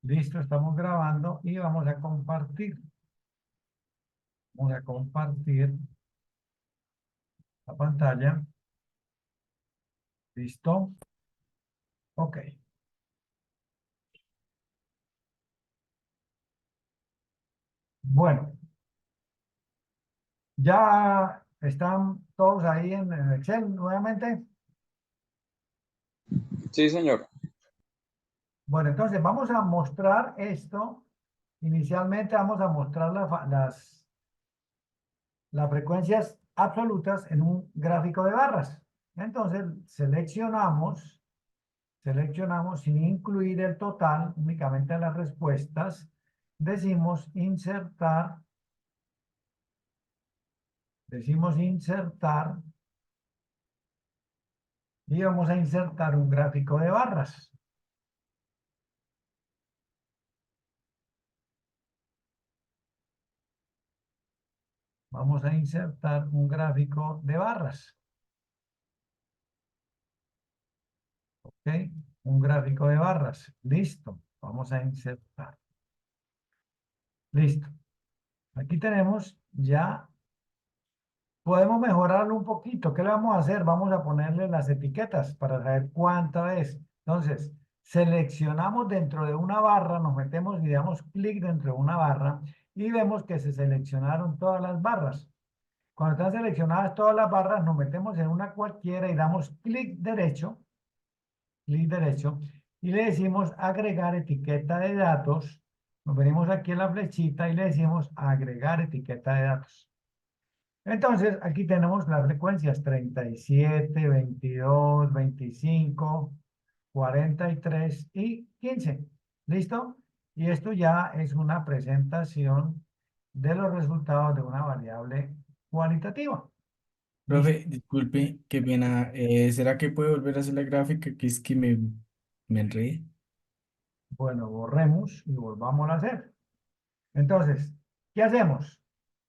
Listo, estamos grabando y vamos a compartir. Vamos a compartir la pantalla. ¿Listo? Ok. Bueno, ya están todos ahí en Excel nuevamente. Sí, señor. Bueno, entonces vamos a mostrar esto. Inicialmente vamos a mostrar las frecuencias absolutas en un gráfico de barras. Entonces seleccionamos sin incluir el total, únicamente las respuestas. Decimos insertar y vamos a insertar un gráfico de barras. Vamos a insertar un gráfico de barras. ¿Ok? Un gráfico de barras. Listo. Vamos a insertar. Listo. Aquí tenemos ya. Podemos mejorarlo un poquito. ¿Qué le vamos a hacer? Vamos a ponerle las etiquetas para saber cuánta es. Entonces, seleccionamos dentro de una barra, nos metemos y damos clic dentro de una barra y vemos que se seleccionaron todas las barras. Cuando están seleccionadas todas las barras, nos metemos en una cualquiera y damos clic derecho, y le decimos agregar etiqueta de datos. Nos venimos aquí en la flechita y le decimos agregar etiqueta de datos. Entonces, aquí tenemos las frecuencias 37, 22, 25, 43 y 15. ¿Listo? Y esto ya es una presentación de los resultados de una variable cualitativa. ¿Listo? Profe, disculpe, qué pena. ¿Será que puede volver a hacer la gráfica? Que es que me enredé. Bueno, borremos y volvamos a hacer. Entonces, ¿qué hacemos?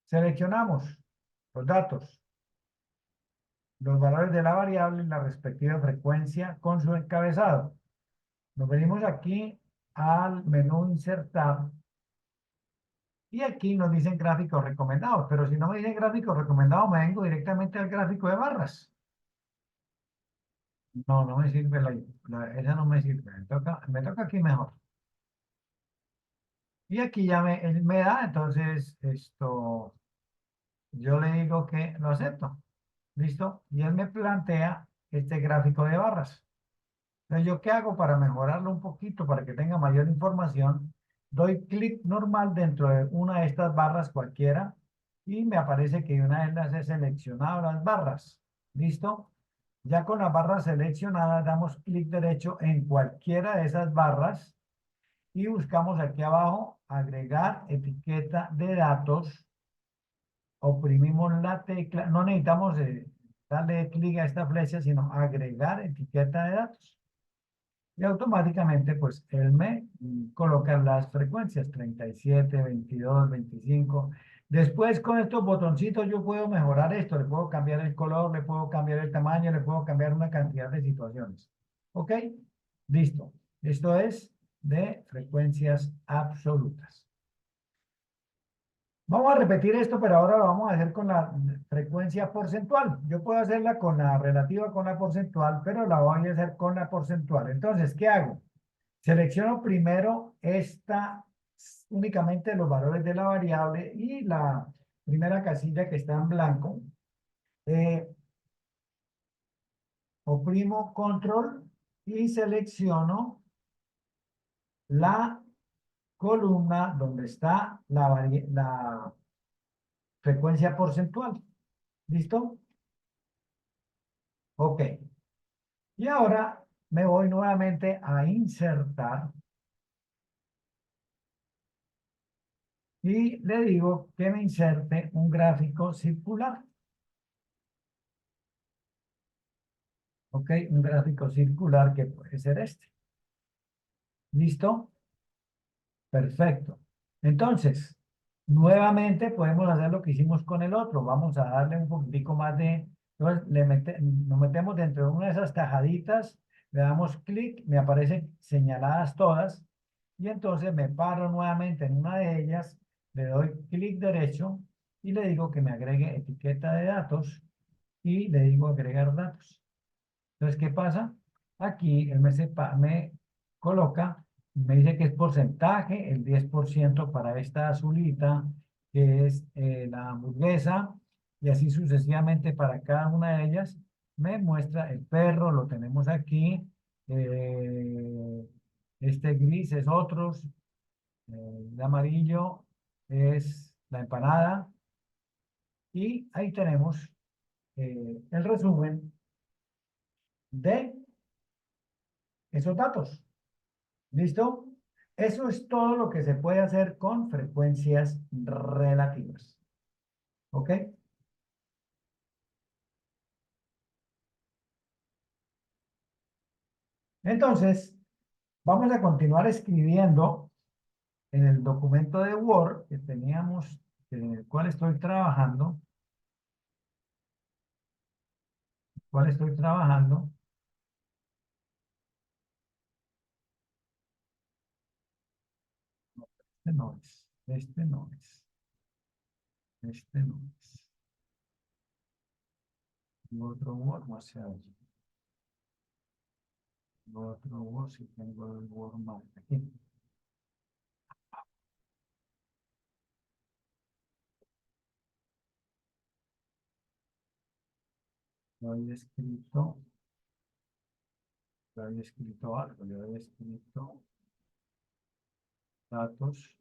Seleccionamos los datos, los valores de la variable y la respectiva frecuencia con su encabezado. Nos venimos aquí al menú insertar y aquí nos dicen gráficos recomendados, pero si no me dicen gráficos recomendados me vengo directamente al gráfico de barras. No, no me sirve esa no me sirve, me toca aquí mejor. Y aquí ya él me da, entonces esto, yo le digo que lo acepto. ¿Listo? Y él me plantea este gráfico de barras. Entonces, ¿yo qué hago para mejorarlo un poquito, para que tenga mayor información? Doy clic normal dentro de una de estas barras cualquiera y me aparece que una vez las he seleccionado las barras. ¿Listo? Ya con las barras seleccionadas damos clic derecho en cualquiera de esas barras y buscamos aquí abajo agregar etiqueta de datos. Oprimimos la tecla, no necesitamos darle clic a esta flecha, sino agregar etiqueta de datos. Y automáticamente, pues, él me coloca las frecuencias 37, 22, 25. Después, con estos botoncitos, yo puedo mejorar esto. Le puedo cambiar el color, le puedo cambiar el tamaño, le puedo cambiar una cantidad de situaciones. ¿Ok? Listo. Esto es de frecuencias absolutas. Vamos a repetir esto, pero ahora lo vamos a hacer con la frecuencia porcentual. Yo puedo hacerla con la relativa con la porcentual, pero la voy a hacer con la porcentual. Entonces, ¿qué hago? Selecciono primero únicamente los valores de la variable y la primera casilla que está en blanco. Oprimo control y selecciono la columna donde está la frecuencia porcentual. ¿Listo? Ok. Y ahora me voy nuevamente a insertar y le digo que me inserte un gráfico circular. Ok, un gráfico circular que puede ser este. ¿Listo? Perfecto. Entonces, nuevamente podemos hacer lo que hicimos con el otro. Vamos a darle un poquitico más de... Entonces, nos metemos dentro de una de esas tajaditas, le damos clic, me aparecen señaladas todas y entonces me paro nuevamente en una de ellas, le doy clic derecho y le digo que me agregue etiqueta de datos y le digo agregar datos. Entonces, ¿qué pasa? Aquí él me coloca, me dice que es porcentaje, el 10% para esta azulita, que es la hamburguesa, y así sucesivamente para cada una de ellas. Me muestra el perro, lo tenemos aquí. eh, este gris es otros. El amarillo es la empanada. Y ahí tenemos el resumen de esos datos. ¿Listo? Eso es todo lo que se puede hacer con frecuencias relativas. ¿Ok? Entonces, vamos a continuar escribiendo en el documento de Word que teníamos, en el cual estoy trabajando, cual estoy trabajando. Este no es, este no es, este no es. Y otro Word, no sé, otro Word, si tengo el Word mal. Aquí. Lo había escrito, lo había escrito algo, yo había escrito datos.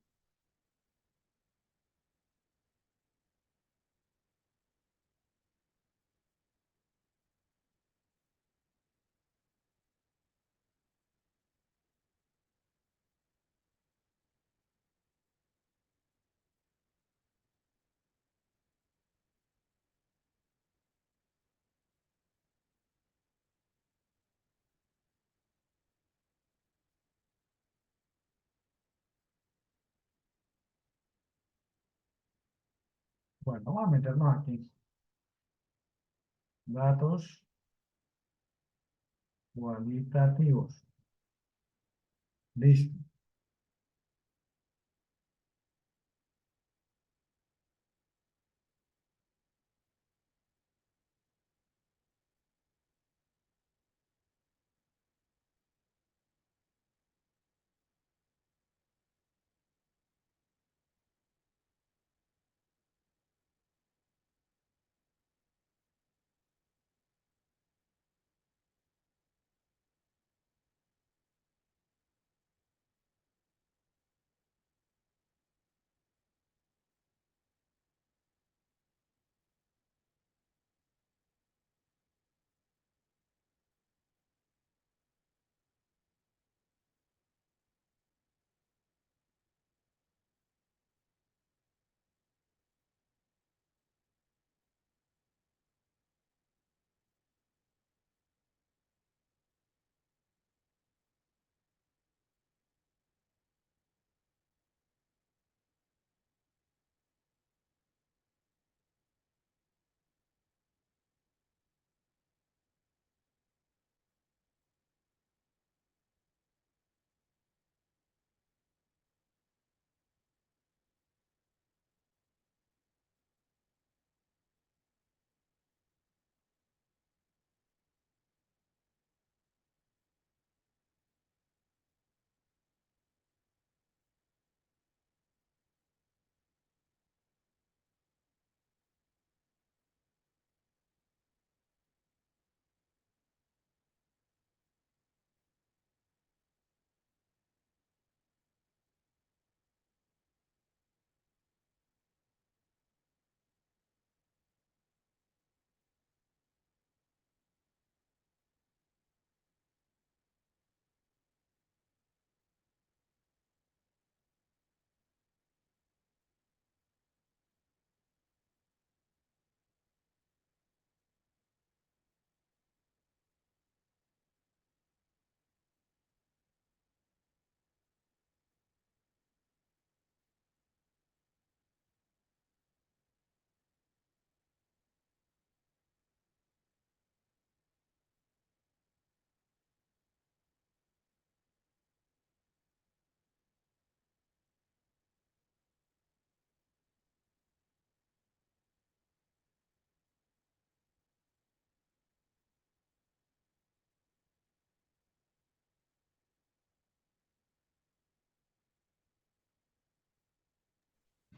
Bueno, vamos a meternos aquí. Datos cualitativos. Listo.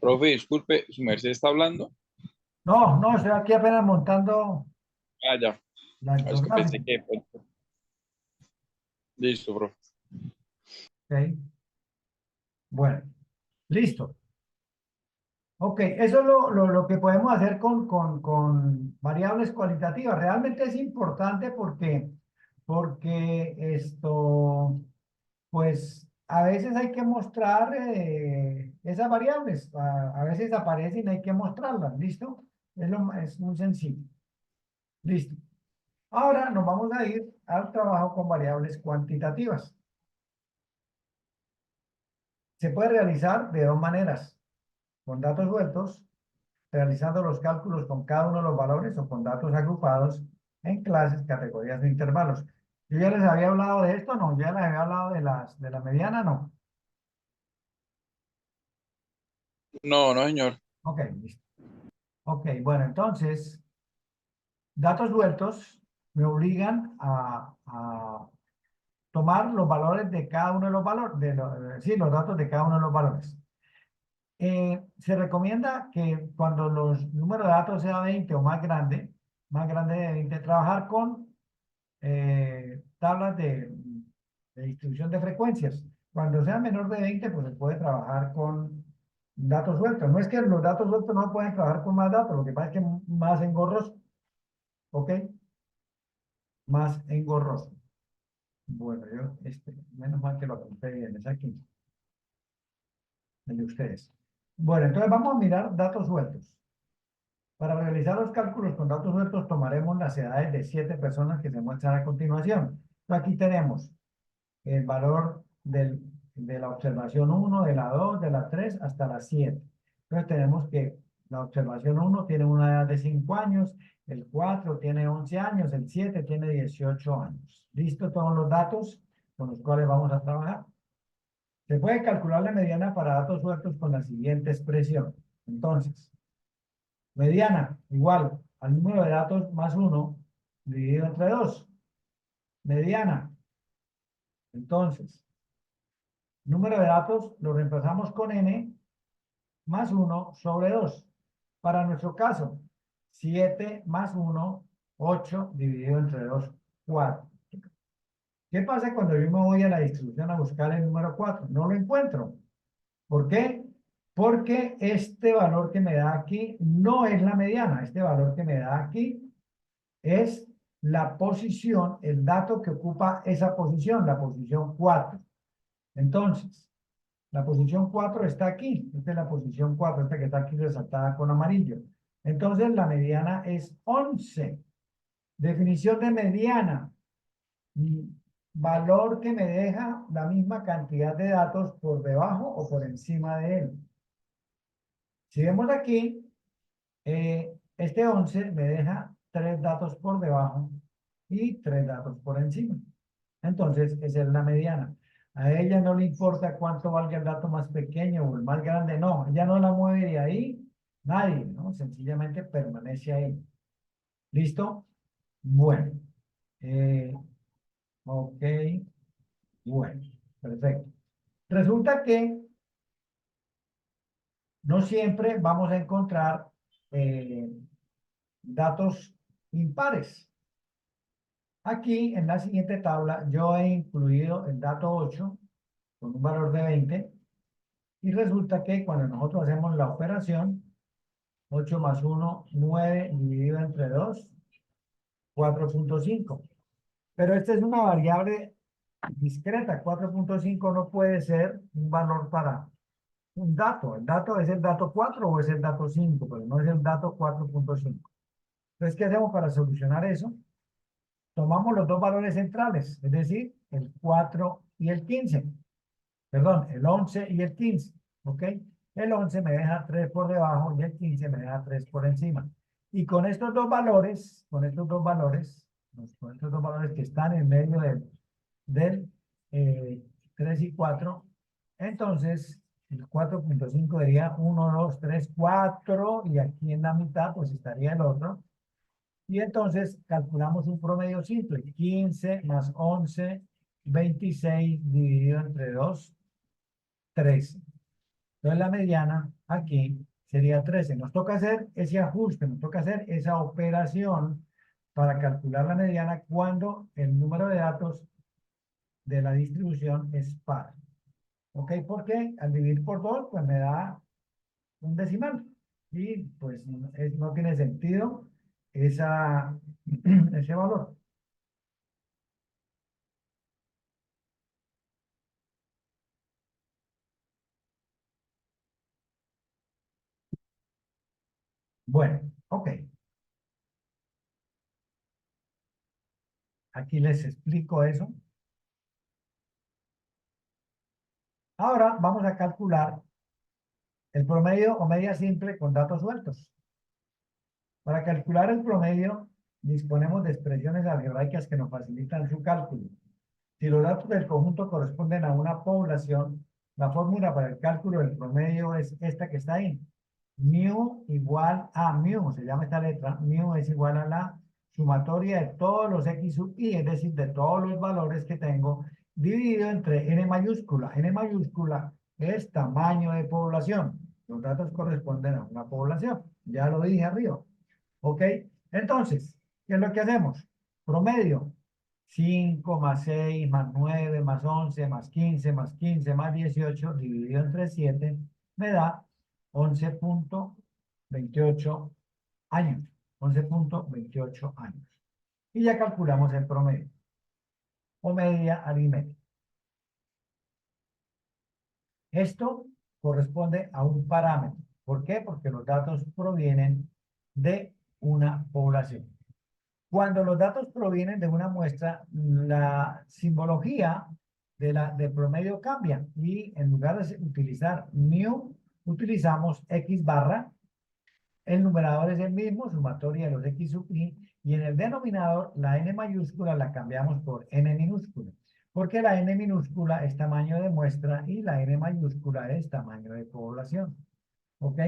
Profe, disculpe, ¿su merced está hablando? No, no, estoy aquí apenas montando Ah, ya. los Es que pensé gráficos. que... Listo, profe. Ok. Bueno, listo. Ok, eso es lo que podemos hacer con variables cualitativas. Realmente es importante porque esto, pues a veces hay que mostrar esas variables. A veces aparecen y hay que mostrarlas. ¿Listo? Es muy sencillo. Listo. Ahora nos vamos a ir al trabajo con variables cuantitativas. Se puede realizar de dos maneras. Con datos sueltos, realizando los cálculos con cada uno de los valores o con datos agrupados en clases, categorías o intervalos. Yo ya les había hablado de esto, no, ya les había hablado de la mediana, no. No, no, señor. Ok, listo. Ok, bueno, entonces, datos sueltos me obligan a tomar los valores de cada uno de los valores, sí, los datos de cada uno de los valores. Se recomienda que cuando los números de datos sea 20 o más grande de 20, trabajar con tablas de distribución de frecuencias. Cuando sea menor de 20, pues se puede trabajar con datos sueltos. No es que los datos sueltos no pueden trabajar con más datos, lo que pasa es que más engorroso, ¿ok? Más engorroso. Bueno, menos mal que lo apunté bien, es aquí, el de ustedes. Bueno, entonces vamos a mirar datos sueltos. Para realizar los cálculos con datos sueltos tomaremos las edades de 7 personas que se muestran a continuación. Aquí tenemos el valor de la observación 1, de la 2, de la 3 hasta la 7. Entonces tenemos que la observación 1 tiene una edad de 5 años, el 4 tiene 11 años, el 7 tiene 18 años. ¿Listo todos los datos con los cuales vamos a trabajar? Se puede calcular la mediana para datos sueltos con la siguiente expresión. Entonces, mediana igual al número de datos más 1 dividido entre 2. Mediana. Entonces, número de datos lo reemplazamos con n más 1 sobre 2. Para nuestro caso, 7 más 1, 8 dividido entre 2, 4. ¿Qué pasa cuando yo me voy a la distribución a buscar el número 4? No lo encuentro. ¿Por qué? Porque este valor que me da aquí no es la mediana. Este valor que me da aquí es la posición, el dato que ocupa esa posición, la posición 4. Entonces, la posición 4 está aquí. Esta es la posición 4, esta que está aquí resaltada con amarillo. Entonces, la mediana es 11. Definición de mediana. Valor que me deja la misma cantidad de datos por debajo o por encima de él. Si vemos aquí, este 11 me deja 3 datos por debajo y 3 datos por encima. Entonces, esa es la mediana. A ella no le importa cuánto valga el dato más pequeño o el más grande, no. Ella no la mueve de ahí, nadie, ¿no? Sencillamente permanece ahí. ¿Listo? Bueno. Ok. Bueno. Perfecto. Resulta que no siempre vamos a encontrar datos impares. Aquí, en la siguiente tabla, yo he incluido el dato 8 con un valor de 20 y resulta que cuando nosotros hacemos la operación, 8 más 1, 9 dividido entre 2, 4.5. Pero esta es una variable discreta. 4.5 no puede ser un valor para un dato. El dato es el dato 4 o es el dato 5, pero no es el dato 4.5. Entonces, ¿qué hacemos para solucionar eso? Tomamos los dos valores centrales, es decir, el 4 y el 15. Perdón, el 11 y el 15. ¿Ok? El 11 me deja 3 por debajo y el 15 me deja 3 por encima. Y con estos dos valores, con estos dos valores que están en medio del 3 y 4, entonces el 4.5 sería 1, 2, 3, 4, y aquí en la mitad pues estaría el otro. Y entonces calculamos un promedio simple, 15 más 11, 26 dividido entre 2, 13. Entonces la mediana aquí sería 13. Nos toca hacer ese ajuste, nos toca hacer esa operación para calcular la mediana cuando el número de datos de la distribución es par. ¿Ok? Porque al dividir por 2, pues me da un decimal. Y pues no tiene sentido ese valor. Bueno, ok. Aquí les explico eso. Ahora vamos a calcular el promedio o media simple con datos sueltos. Para calcular el promedio, disponemos de expresiones algebraicas que nos facilitan su cálculo. Si los datos del conjunto corresponden a una población, la fórmula para el cálculo del promedio es esta que está ahí. Mu igual a mu, se llama esta letra, mu es igual a la sumatoria de todos los x sub i, es decir, de todos los valores que tengo, dividido entre n mayúscula. N mayúscula es tamaño de población. Los datos corresponden a una población. Ya lo dije arriba. ¿Ok? Entonces, ¿qué es lo que hacemos? Promedio. 5 más 6 más 9 más 11 más 15 más 15 más 18 dividido entre 7 me da 11.28 años. 11.28 años. Y ya calculamos el promedio o media aritmética. Esto corresponde a un parámetro. ¿Por qué? Porque los datos provienen de una población. Cuando los datos provienen de una muestra, la simbología del promedio cambia y en lugar de utilizar mu, utilizamos x barra. El numerador es el mismo, sumatoria de los x sub i, y en el denominador la n mayúscula la cambiamos por n minúscula, porque la n minúscula es tamaño de muestra y la n mayúscula es tamaño de población. ¿Ok?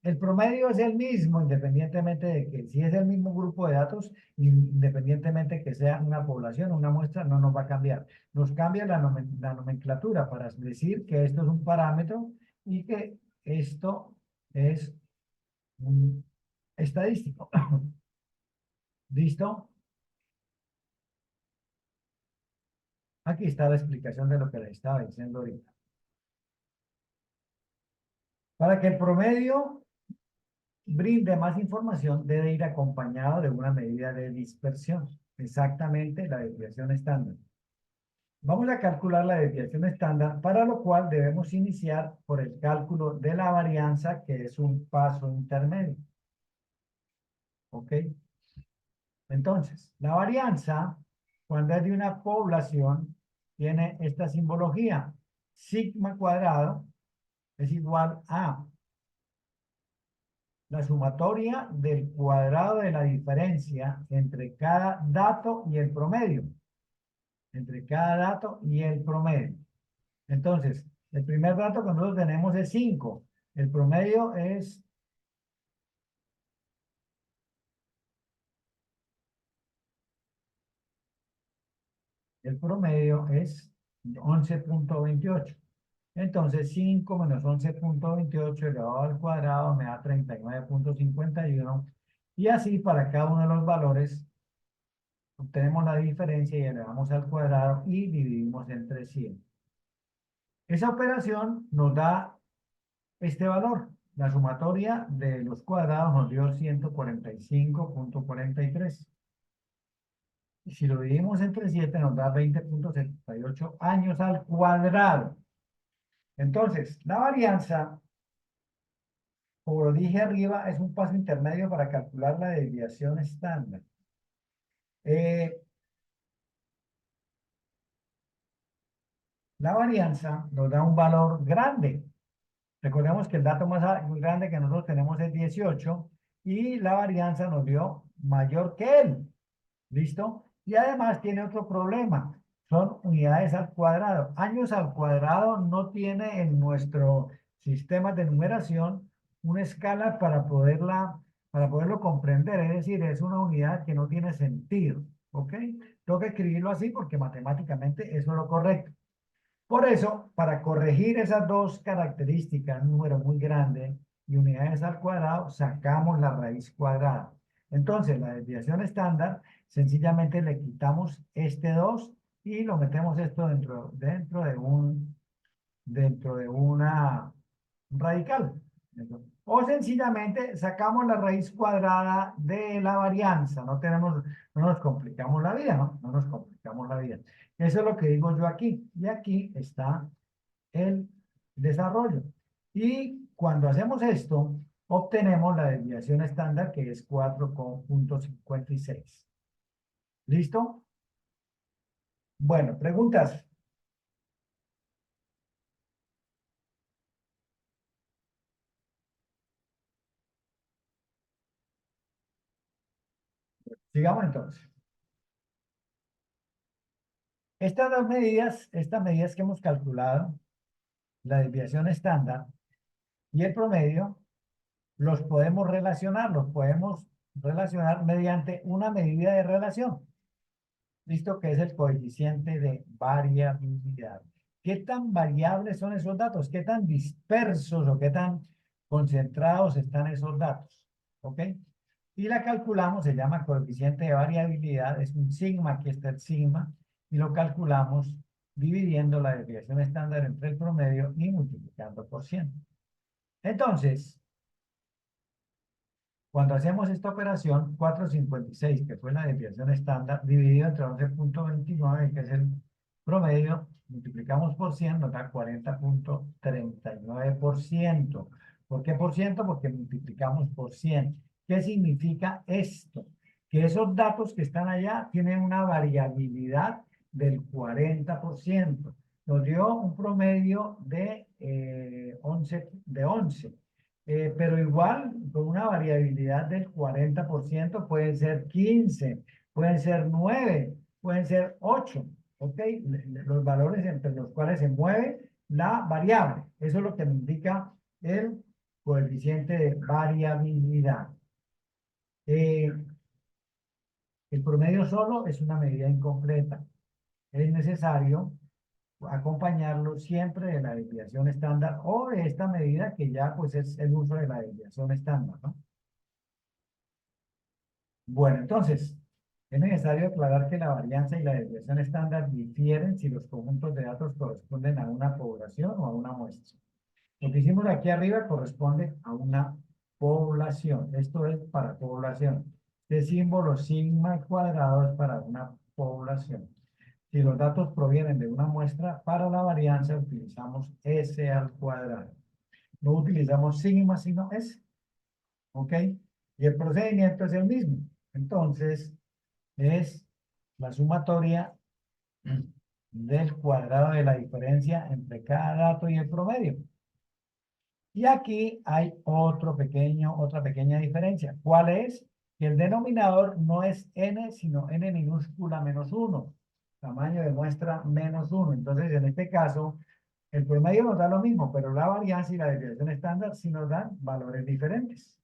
El promedio es el mismo, independientemente de que si es el mismo grupo de datos, independientemente que sea una población o una muestra, no nos va a cambiar. Nos cambia la nomenclatura para decir que esto es un parámetro y que esto es un estadístico. ¿Listo? Aquí está la explicación de lo que les estaba diciendo ahorita. Para que el promedio brinde más información, debe ir acompañado de una medida de dispersión. Exactamente la desviación estándar. Vamos a calcular la desviación estándar, para lo cual debemos iniciar por el cálculo de la varianza, que es un paso intermedio. ¿Ok? Entonces, la varianza, cuando es de una población, tiene esta simbología. Sigma cuadrado es igual a la sumatoria del cuadrado de la diferencia entre cada dato y el promedio. Entre cada dato y el promedio. Entonces, el primer dato que nosotros tenemos es 5. El promedio es el promedio es 11.28. Entonces, 5 menos 11.28 elevado al cuadrado me da 39.51. Y así para cada uno de los valores obtenemos la diferencia y elevamos al cuadrado y dividimos entre 100. Esa operación nos da este valor. La sumatoria de los cuadrados nos dio 145.43. Y si lo dividimos entre 7 nos da 20.78 años al cuadrado. Entonces, la varianza, como lo dije arriba, es un paso intermedio para calcular la desviación estándar. La varianza nos da un valor grande. Recordemos que el dato más grande que nosotros tenemos es 18 y la varianza nos dio mayor que él. ¿Listo? Y además tiene otro problema. Son unidades al cuadrado. Años al cuadrado no tiene en nuestro sistema de numeración una escala para poderlo comprender. Es decir, es una unidad que no tiene sentido. ¿Ok? Tengo que escribirlo así porque matemáticamente eso es lo correcto. Por eso, para corregir esas dos características, un número muy grande y unidades al cuadrado, sacamos la raíz cuadrada. Entonces, la desviación estándar, sencillamente le quitamos este 2 y lo metemos esto dentro de una radical. O sencillamente sacamos la raíz cuadrada de la varianza. No nos complicamos la vida, ¿no? No nos complicamos la vida. Eso es lo que digo yo aquí. Y aquí está el desarrollo. Y cuando hacemos esto, obtenemos la desviación estándar, que es 4,56. ¿Listo? Bueno, preguntas. Sigamos entonces. Estas medidas que hemos calculado, la desviación estándar y el promedio, los podemos relacionar mediante una medida de relación. ¿Listo? Que es el coeficiente de variabilidad. ¿Qué tan variables son esos datos? ¿Qué tan dispersos o qué tan concentrados están esos datos? ¿Ok? Y la calculamos, se llama coeficiente de variabilidad, es un sigma, aquí está el sigma, y lo calculamos dividiendo la desviación estándar entre el promedio y multiplicando por 100. Entonces, cuando hacemos esta operación, 4,56, que fue la desviación estándar, dividido entre 11,29, que es el promedio, multiplicamos por 100, nos da 40,39%. ¿Por qué por ciento? Porque multiplicamos por 100. ¿Qué significa esto? Que esos datos que están allá tienen una variabilidad del 40%. Nos dio un promedio de 11. Pero igual, con una variabilidad del 40%, pueden ser 15, pueden ser 9, pueden ser 8, ¿ok? Los valores entre los cuales se mueve la variable. Eso es lo que me indica el coeficiente de variabilidad. El promedio solo es una medida incompleta. Es necesario acompañarlo siempre de la desviación estándar o de esta medida que ya pues es el uso de la desviación estándar, ¿no? Bueno, entonces, es necesario aclarar que la varianza y la desviación estándar difieren si los conjuntos de datos corresponden a una población o a una muestra. Lo que hicimos aquí arriba corresponde a una población. Esto es para población. Este símbolo sigma al cuadrado es para una población. Si los datos provienen de una muestra, para la varianza utilizamos S al cuadrado. No utilizamos sigma, sino S. ¿Ok? Y el procedimiento es el mismo. Entonces, es la sumatoria del cuadrado de la diferencia entre cada dato y el promedio. Y aquí hay otra pequeña diferencia. ¿Cuál es? Que el denominador no es n, sino n minúscula menos 1. Tamaño de muestra menos 1. Entonces, en este caso, el promedio nos da lo mismo, pero la varianza y la desviación estándar sí nos dan valores diferentes.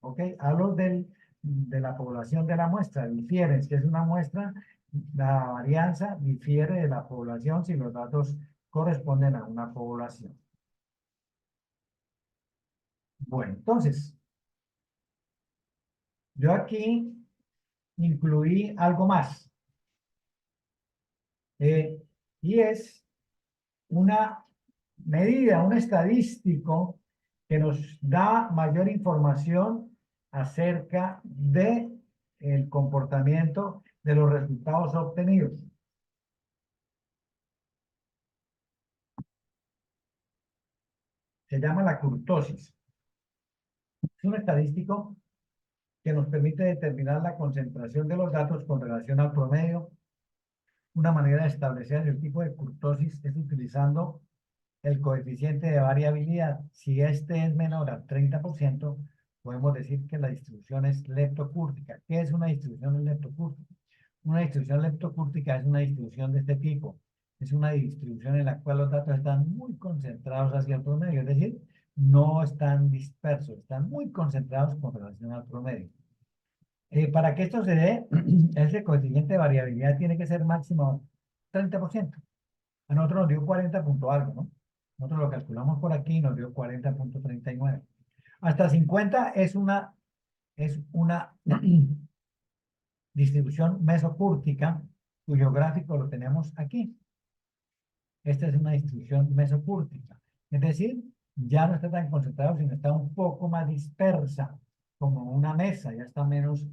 ¿Ok? A los de la población de la muestra difieren. Si es una muestra, la varianza difiere de la población si los datos corresponden a una población. Bueno, entonces, yo aquí incluí algo más. Y es una medida, un estadístico que nos da mayor información acerca de el comportamiento de los resultados obtenidos. Se llama la kurtosis. Es un estadístico que nos permite determinar la concentración de los datos con relación al promedio. Una manera de establecer el tipo de kurtosis es utilizando el coeficiente de variabilidad. Si este es menor al 30%, podemos decir que la distribución es leptocúrtica. ¿Qué es una distribución leptocúrtica? Una distribución leptocúrtica es una distribución de este tipo. Es una distribución en la cual los datos están muy concentrados hacia el promedio, es decir, no están dispersos, están muy concentrados con relación al promedio. Para que esto se dé, ese coeficiente de variabilidad tiene que ser máximo 30%. A nosotros nos dio 40 punto algo, ¿no? Nosotros lo calculamos por aquí y nos dio 40,39. Hasta 50 es una distribución mesocúrtica, cuyo gráfico lo tenemos aquí. Esta es una distribución mesocúrtica. Es decir, ya no está tan concentrado, sino está un poco más dispersa, como una mesa, ya está menos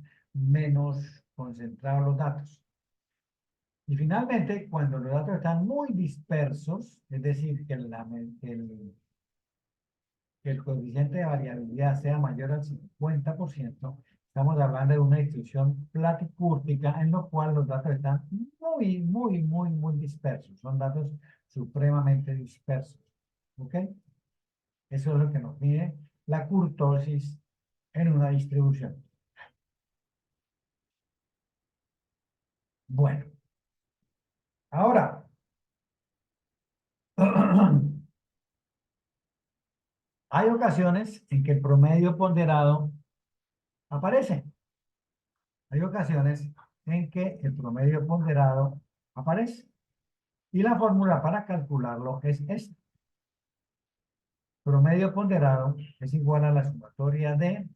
concentrados los datos. Y finalmente, cuando los datos están muy dispersos, es decir, que el coeficiente de variabilidad sea mayor al 50%, estamos hablando de una distribución platicúrtica en lo cual los datos están muy dispersos. Son datos supremamente dispersos. ¿Ok? Eso es lo que nos mide la kurtosis en una distribución. Bueno, ahora, hay ocasiones en que el promedio ponderado aparece. Hay ocasiones en que el promedio ponderado aparece. Y la fórmula para calcularlo es esta. Promedio ponderado es igual a la sumatoria de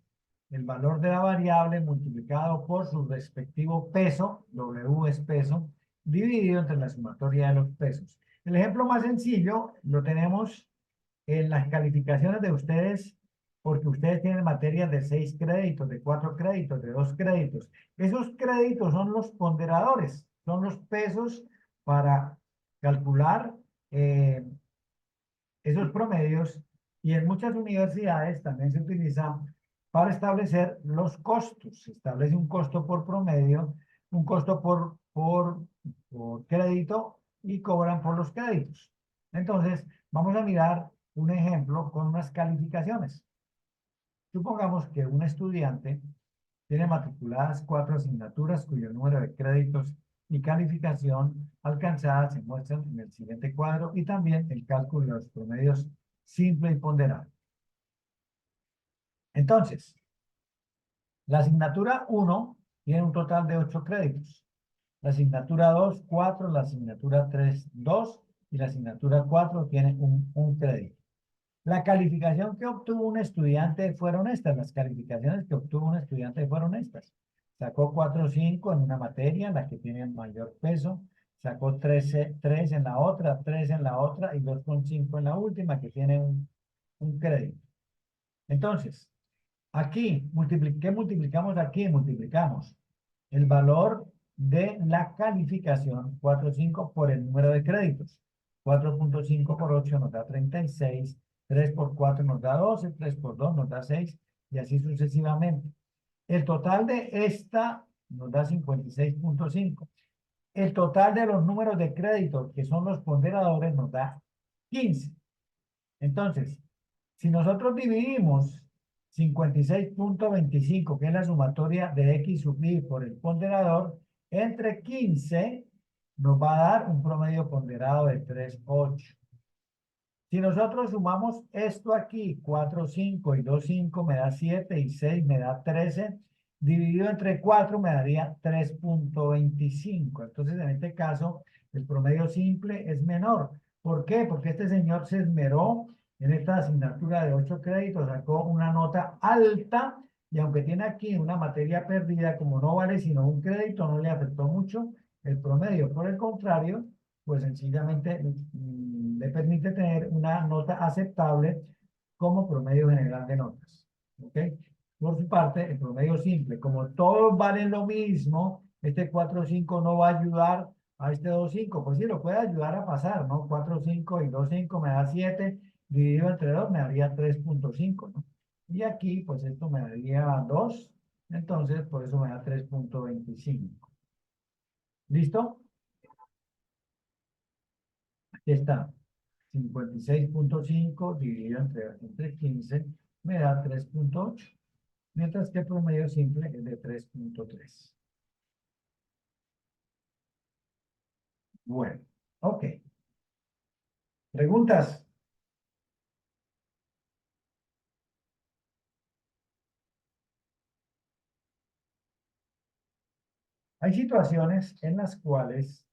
el valor de la variable multiplicado por su respectivo peso, W es peso, dividido entre la sumatoria de los pesos. El ejemplo más sencillo lo tenemos en las calificaciones de ustedes, porque ustedes tienen materias de 6 créditos, de 4 créditos, de 2 créditos. Esos créditos son los ponderadores, son los pesos para calcular esos promedios, y en muchas universidades también se utiliza para establecer los costos. Se establece un costo por promedio, un costo por crédito y cobran por los créditos. Entonces, vamos a mirar un ejemplo con unas calificaciones. Supongamos que un estudiante tiene matriculadas 4 asignaturas cuyo número de créditos y calificación alcanzada se muestran en el siguiente cuadro, y también el cálculo de los promedios simple y ponderado. Entonces, la asignatura 1 tiene un total de 8 créditos. La asignatura 2, 4, la asignatura 3, 2 y la asignatura 4 tiene un crédito. La calificación que obtuvo un estudiante fueron estas. Las calificaciones que obtuvo un estudiante fueron estas. Sacó 4,5 en una materia, la que tiene mayor peso. Sacó 3 en la otra, 3 en la otra y 2,5 en la última, que tiene un crédito. Entonces, aquí, ¿qué multiplicamos aquí? Multiplicamos el valor de la calificación, 4,5 por el número de créditos. 4,5 por 8 nos da 36, 3 por 4 nos da 12, 3 por 2 nos da 6, y así sucesivamente. El total de esta nos da 56,5. El total de los números de crédito, que son los ponderadores, nos da 15. Entonces, si nosotros dividimos 56,25, que es la sumatoria de X sub I por el ponderador, entre 15, nos va a dar un promedio ponderado de 3,8. Si nosotros sumamos esto aquí, 4,5 y 2,5 me da 7 y 6 me da 13, dividido entre 4 me daría 3,25. Entonces, en este caso, el promedio simple es menor. ¿Por qué? Porque este señor se esmeró en esta asignatura de 8 créditos, sacó una nota alta, y aunque tiene aquí una materia perdida, como no vale sino un crédito, no le afectó mucho el promedio. Por el contrario, pues sencillamente le permite tener una nota aceptable como promedio general de notas. ¿Ok? Por su parte, el promedio simple, como todos valen lo mismo, este 4,5 no va a ayudar a este 2,5. Pues sí, lo puede ayudar a pasar, ¿no? 4,5 y 2,5 me da 7, dividido entre 2 me daría 3,5, ¿no? Y aquí, pues esto me daría 2, entonces por eso me da 3,25. ¿Listo? Aquí está. 56,5 dividido entre 15 me da 3,8, mientras que el promedio simple es de 3,3. Bueno, ok. ¿Preguntas? Hay situaciones en las cuales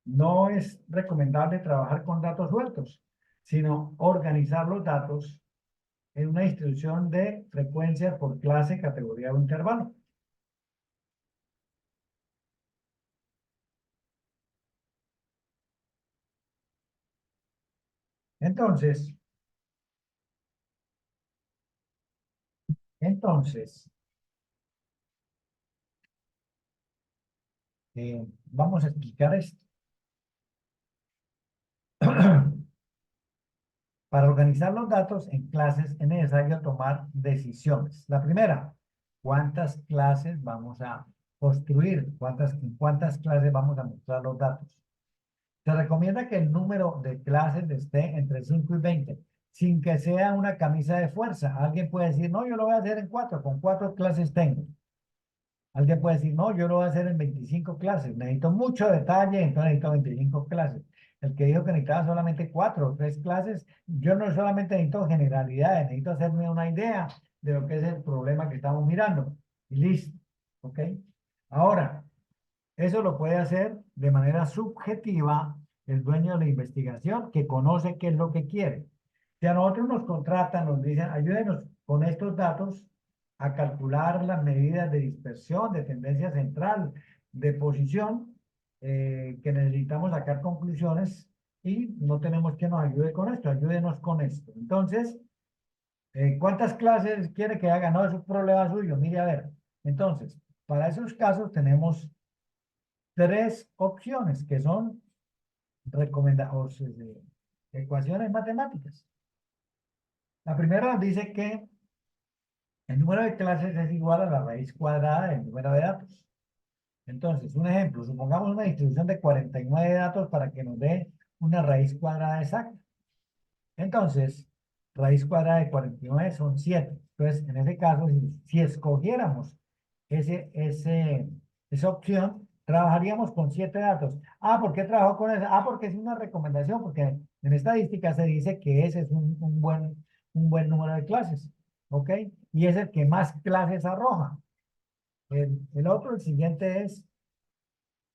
no es recomendable trabajar con datos sueltos, sino organizar los datos en una distribución de frecuencia por clase, categoría o intervalo. Entonces, entonces, vamos a explicar esto. Para organizar los datos en clases es necesario tomar decisiones. La primera, ¿cuántas clases vamos a construir? En cuántas clases vamos a mostrar los datos? Se recomienda que el número de clases esté entre 5 y 20, sin que sea una camisa de fuerza. Alguien puede decir, no, yo lo voy a hacer en 4, con 4 clases tengo. Alguien puede decir, no, yo lo voy a hacer en 25 clases. Necesito mucho detalle, entonces necesito 25 clases. El que dijo que necesitaba solamente 4 o 3 clases, yo no solamente necesito generalidades, necesito hacerme una idea de lo que es el problema que estamos mirando. Y listo. ¿Ok? Ahora, eso lo puede hacer de manera subjetiva el dueño de la investigación que conoce qué es lo que quiere. Si a nosotros nos contratan, nos dicen, ayúdenos con estos datos a calcular las medidas de dispersión, de tendencia central, de posición, que necesitamos sacar conclusiones y no tenemos que nos ayude con esto, ayúdenos con esto. Entonces, ¿cuántas clases quiere que haga? No, es un problema suyo, mire a ver. Entonces, para esos casos tenemos tres opciones que son recomendados, ecuaciones matemáticas. La primera nos dice que el número de clases es igual a la raíz cuadrada del número de datos. Entonces, un ejemplo, supongamos una distribución de 49 datos para que nos dé una raíz cuadrada exacta. Entonces, raíz cuadrada de 49 son 7. Entonces, en ese caso, si escogiéramos esa opción, trabajaríamos con 7 datos. Ah, ¿por qué trabajo con eso? Ah, porque es una recomendación, porque en estadística se dice que ese es un buen número de clases. ¿Ok? Y es el que más clases arroja. El otro, el siguiente es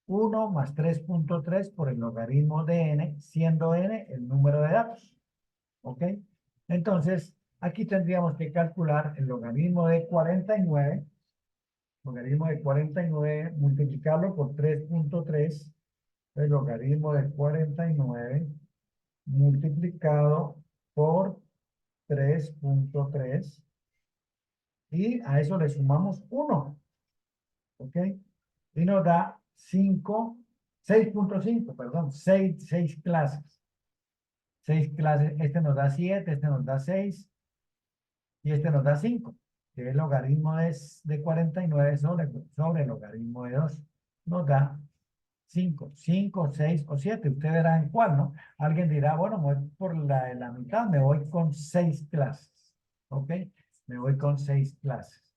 1 más 3.3 por el logaritmo de n, siendo n el número de datos. ¿Ok? Entonces, aquí tendríamos que calcular el logaritmo de 49, multiplicarlo por 3.3, el logaritmo de 49 multiplicado por 3.3, y a eso le sumamos 1, ¿ok? Y nos da 6.5, perdón, 6 clases. 6 clases, este nos da 7, este nos da 6, y este nos da 5, que es el logaritmo de 49 sobre el logaritmo de 2. Nos da 5, 6 o 7. Usted verá en cuál, ¿no? Alguien dirá, bueno, me voy por la mitad, me voy con 6 clases. ¿Ok? Me voy con 6 clases.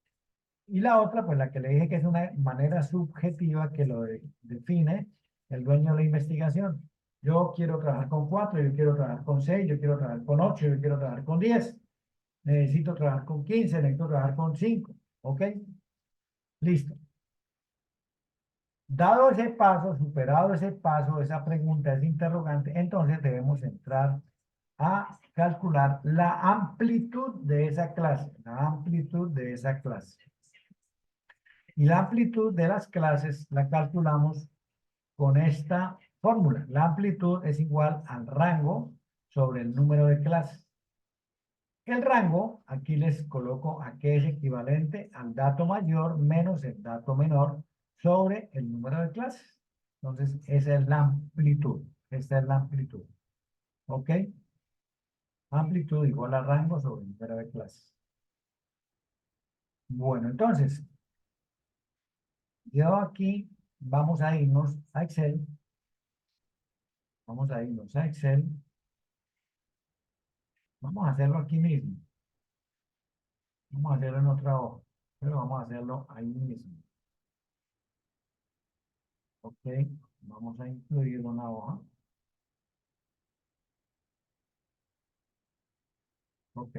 Y la otra, pues la que le dije que es una manera subjetiva que lo define el dueño de la investigación. Yo quiero trabajar con 4, yo quiero trabajar con 6, yo quiero trabajar con 8, yo quiero trabajar con 10. Necesito trabajar con 15, necesito trabajar con 5. ¿Ok? Listo. Dado ese paso, superado ese paso, esa pregunta, ese interrogante, entonces debemos entrar a calcular la amplitud de esa clase, la amplitud de esa clase. Y la amplitud de las clases la calculamos con esta fórmula. La amplitud es igual al rango sobre el número de clases. El rango, aquí les coloco a que es equivalente al dato mayor menos el dato menor sobre el número de clases. Entonces, esa es la amplitud. Esta es la amplitud. ¿Ok? Amplitud igual a rango sobre el número de clases. Bueno, entonces, yo aquí vamos a irnos a Excel. Vamos a irnos a Excel. Vamos a hacerlo aquí mismo. Vamos a hacerlo en otra hoja. Pero vamos a hacerlo ahí mismo. Ok. Vamos a incluir una hoja. Ok.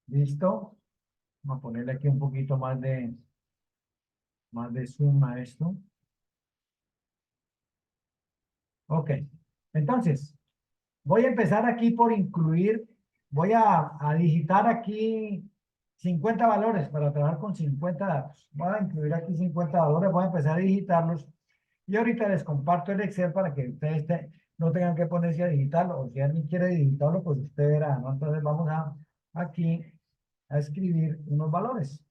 ¿Listo? Vamos a ponerle aquí un poquito más de zoom a esto. Ok. Entonces, voy a empezar aquí por incluir, voy a digitar aquí 50 valores para trabajar con 50 datos. Voy a incluir aquí 50 valores, voy a empezar a digitarlos y ahorita les comparto el Excel para que ustedes no tengan que ponerse a digitarlo, o si alguien quiere digitarlo, pues usted verá, ¿no? Entonces vamos aquí a escribir unos valores.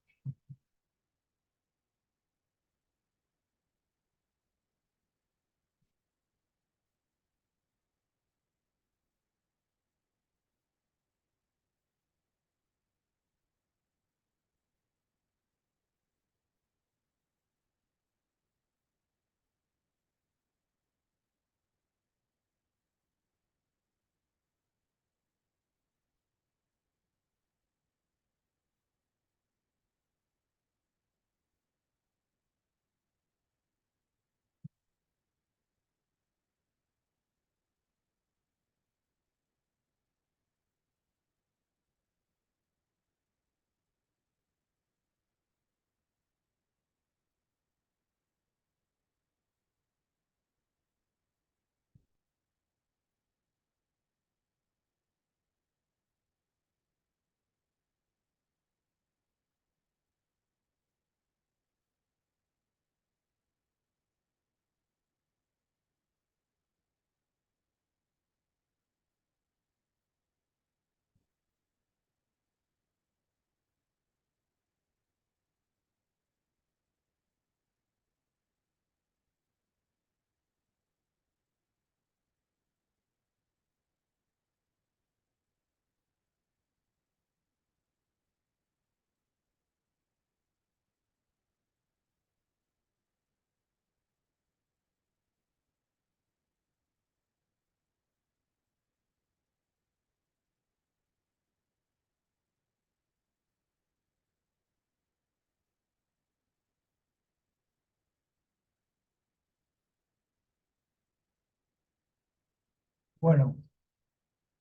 Bueno,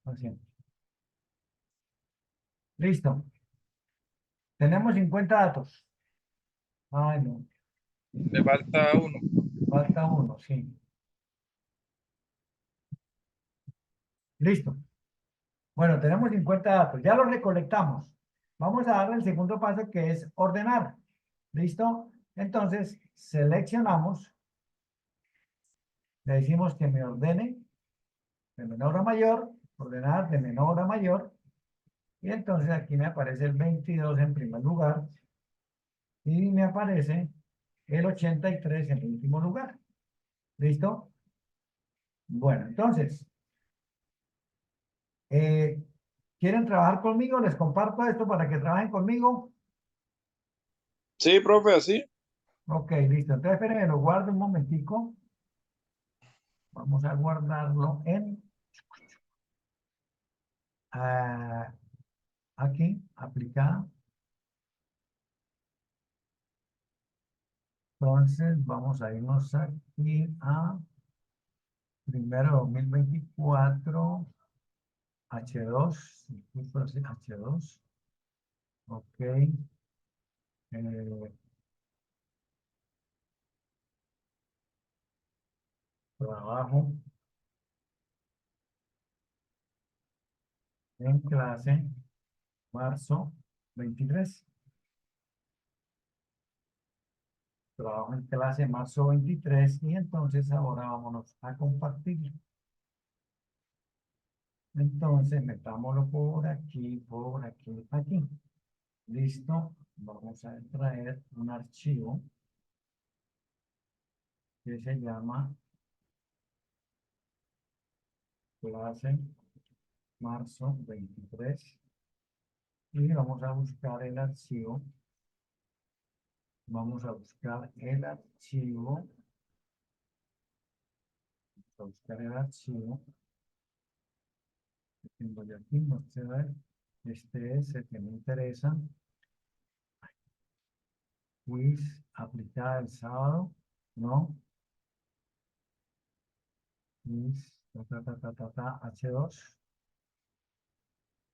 así. Listo. Tenemos 50 datos. Ay, no. Le falta uno. Falta uno, sí. Listo. Bueno, tenemos 50 datos. Ya los recolectamos. Vamos a darle el segundo paso que es ordenar. ¿Listo? Entonces, seleccionamos. Le decimos que me ordene de menor a mayor. Ordenar de menor a mayor. Y entonces aquí me aparece el 22 en primer lugar. Y me aparece el 83 en último lugar. ¿Listo? Bueno, entonces, eh, ¿quieren trabajar conmigo? Les comparto esto para que trabajen conmigo. Sí, profe, así. Ok, listo. Entonces, espérenme, lo guardo un momentico. Vamos a guardarlo en ah, aquí, aplicar. Entonces, vamos a irnos aquí a primero 2024, H2, justo así, H2. Ok. Trabajo en clase, marzo 23. Trabajo en clase marzo 23 y entonces ahora vámonos a compartir. Entonces metámoslo por aquí, aquí. Listo. Vamos a traer un archivo que se llama clase marzo 23 y vamos a buscar el archivo. Vamos a buscar el archivo. Vamos a buscar el archivo. Tengo yo aquí, no sé ver. Este es el que me interesa. Quiz aplicada el sábado. No. Quiz, H2.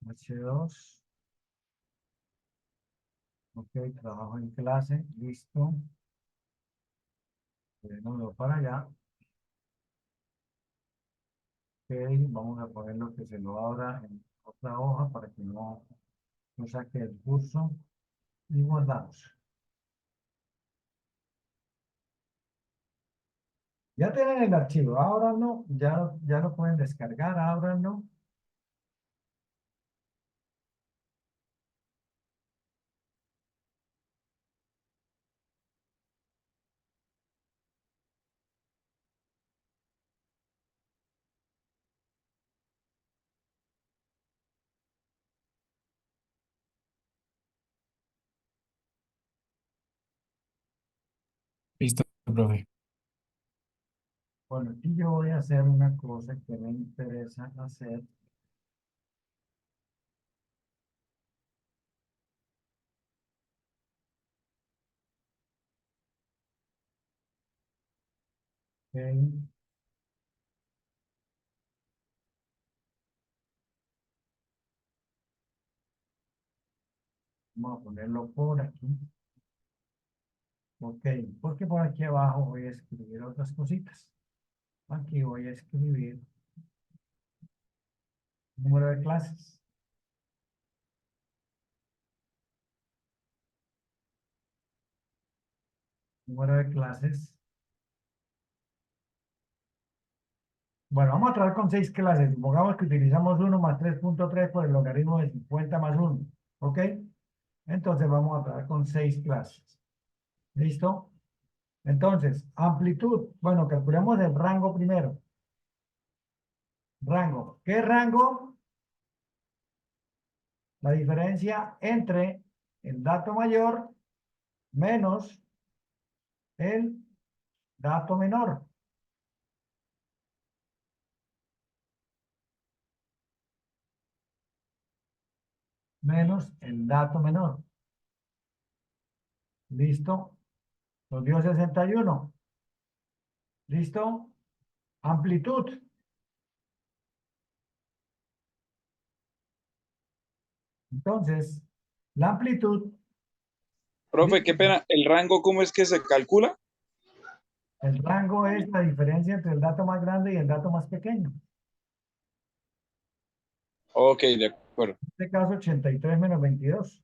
H2. Ok, trabajo en clase, listo. Venimos para allá. Ok, vamos a ponerlo que se lo abra en otra hoja para que no saque el curso y guardamos. Ya tienen el archivo, ábranlo, ya lo pueden descargar, ábranlo. Listo, profe. Bueno, aquí yo voy a hacer una cosa que me interesa hacer. Ok, vamos a ponerlo por aquí. Ok, porque por aquí abajo voy a escribir otras cositas. Aquí voy a escribir número de clases. Número de clases. Bueno, vamos a trabajar con 6 clases. Supongamos que utilizamos 1 más 3.3 por el logaritmo de 50 más 1. ¿Ok? Entonces vamos a trabajar con 6 clases. ¿Listo? Entonces, amplitud. Bueno, calculemos el rango primero. Rango. ¿Qué rango? La diferencia entre el dato mayor menos el dato menor. Menos el dato menor. ¿Listo? Nos dio 61. ¿Listo? Amplitud. Entonces, la amplitud, Profe, qué pena. ¿El rango cómo es que se calcula? el rango es la diferencia entre el dato más grande y el dato más pequeño. Ok, de acuerdo. En este caso, 83 menos 22.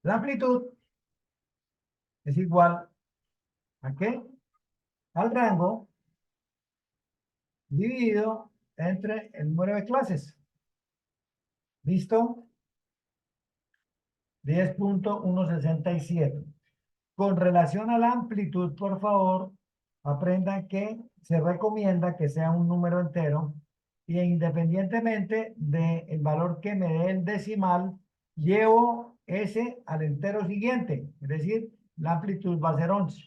La amplitud es igual a qué? Al rango dividido entre el número de clases. ¿Listo? 10.167. Con relación a la amplitud, por favor, aprendan que se recomienda que sea un número entero y independientemente del valor que me dé el decimal, llevo ese al entero siguiente. Es decir, la amplitud va a ser 11.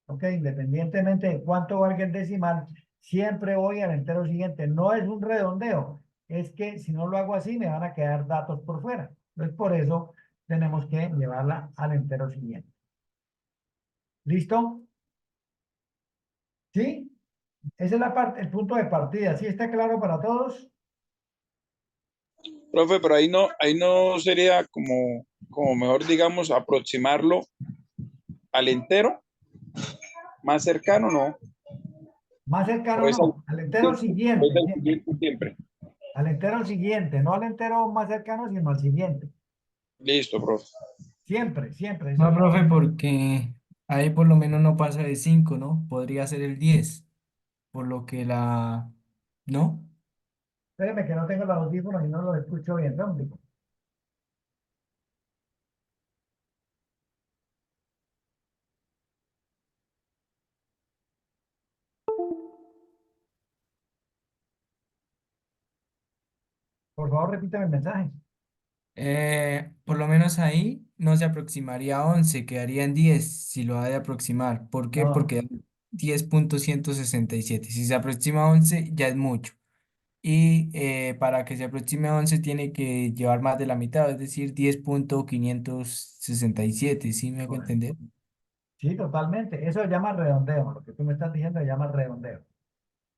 ¿Ok? Independientemente de cuánto valga el decimal, siempre voy al entero siguiente. No es un redondeo, es que si no lo hago así, me van a quedar datos por fuera. Entonces, por eso tenemos que llevarla al entero siguiente. ¿Listo? ¿Sí? Esa es la parte, el punto de partida. ¿Sí está claro para todos? Profe, pero ahí no sería como mejor, digamos, aproximarlo al entero, más cercano, ¿no? Más O cercano es no, al entero o es siguiente, al siempre. siguiente siempre. Al entero siguiente, no al entero más cercano, sino al siguiente. Listo, profe. Siempre, siempre. Eso es No, la... profe, porque ahí por lo menos no pasa de 5, ¿no? Podría ser el 10, por lo que la... ¿No? Espérame que no tengo los audífonos y no los escucho bien. ¿Dónde? Por favor, repítame el mensaje. Por lo menos ahí no se aproximaría a 11, quedaría en 10 si lo ha de aproximar. ¿Por qué? No, Porque 10.167. Si se aproxima a 11 ya es mucho. Y para que se aproxime a 11 tiene que llevar más de la mitad, es decir, 10.567. ¿Sí me hago correcto. entender? Sí, totalmente. Eso se llama redondeo. Lo que tú me estás diciendo se llama redondeo.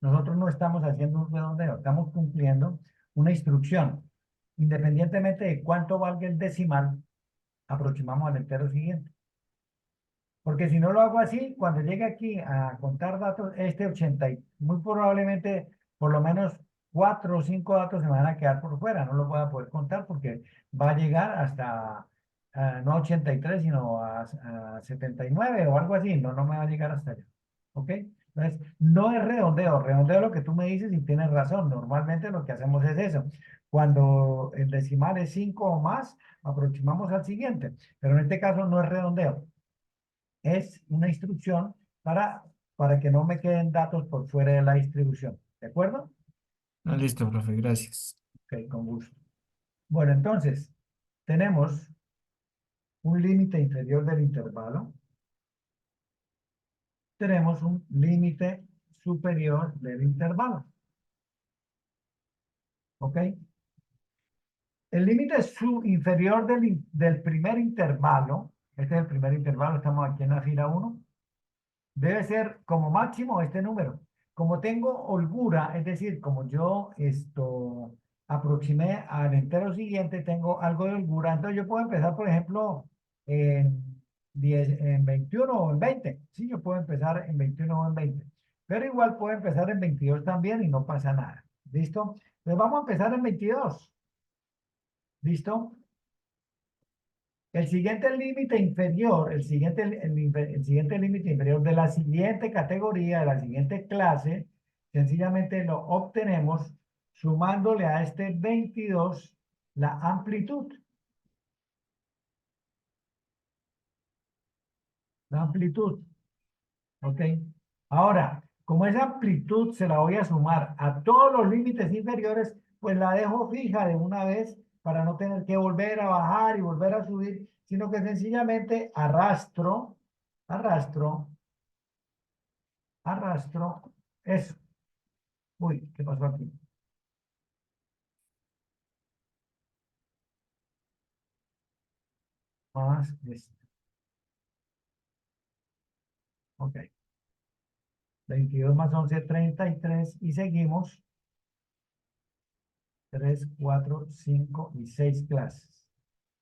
Nosotros no estamos haciendo un redondeo, estamos cumpliendo una instrucción. independientemente de cuánto valga el decimal, aproximamos al entero siguiente. Porque si no lo hago así, cuando llegue aquí a contar datos, este 80, muy probablemente por lo menos 4 o 5 datos se me van a quedar por fuera, no lo voy a poder contar porque va a llegar hasta, no a 83, sino a 79 o algo así, no me va a llegar hasta allá. ¿Ok? Entonces, no es redondeo, redondeo lo que tú me dices y tienes razón, normalmente lo que hacemos es eso. Cuando el decimal es 5 o más, aproximamos al siguiente, pero en este caso no es redondeo, es una instrucción para que no me queden datos por fuera de la distribución. ¿De acuerdo? Ah, listo, profe, gracias. Ok, con gusto. Bueno, entonces, tenemos un límite inferior del intervalo. Tenemos un límite superior del intervalo. ¿Ok? El límite inferior del primer intervalo, este es el primer intervalo, estamos aquí en la fila 1, debe ser como máximo este número. Como tengo holgura, es decir, como yo aproximé al entero siguiente, tengo algo de holgura, entonces yo puedo empezar, por ejemplo, en 10, en 21 o en 20. Sí, yo puedo empezar en 21 o en 20. Pero igual puedo empezar en 22 también y no pasa nada. ¿Listo? Entonces vamos a empezar en 22. ¿Listo? El siguiente límite inferior, el siguiente límite inferior de la siguiente categoría, de la siguiente clase, sencillamente lo obtenemos sumándole a este 22 la amplitud. La amplitud. ¿Ok? Ahora, como esa amplitud se la voy a sumar a todos los límites inferiores, pues la dejo fija de una vez para no tener que volver a bajar y volver a subir, sino que sencillamente arrastro, eso. Uy, ¿qué pasó aquí? Más esto. Ok. 22 más 11, 33 y seguimos 3, 4, 5 y 6 clases.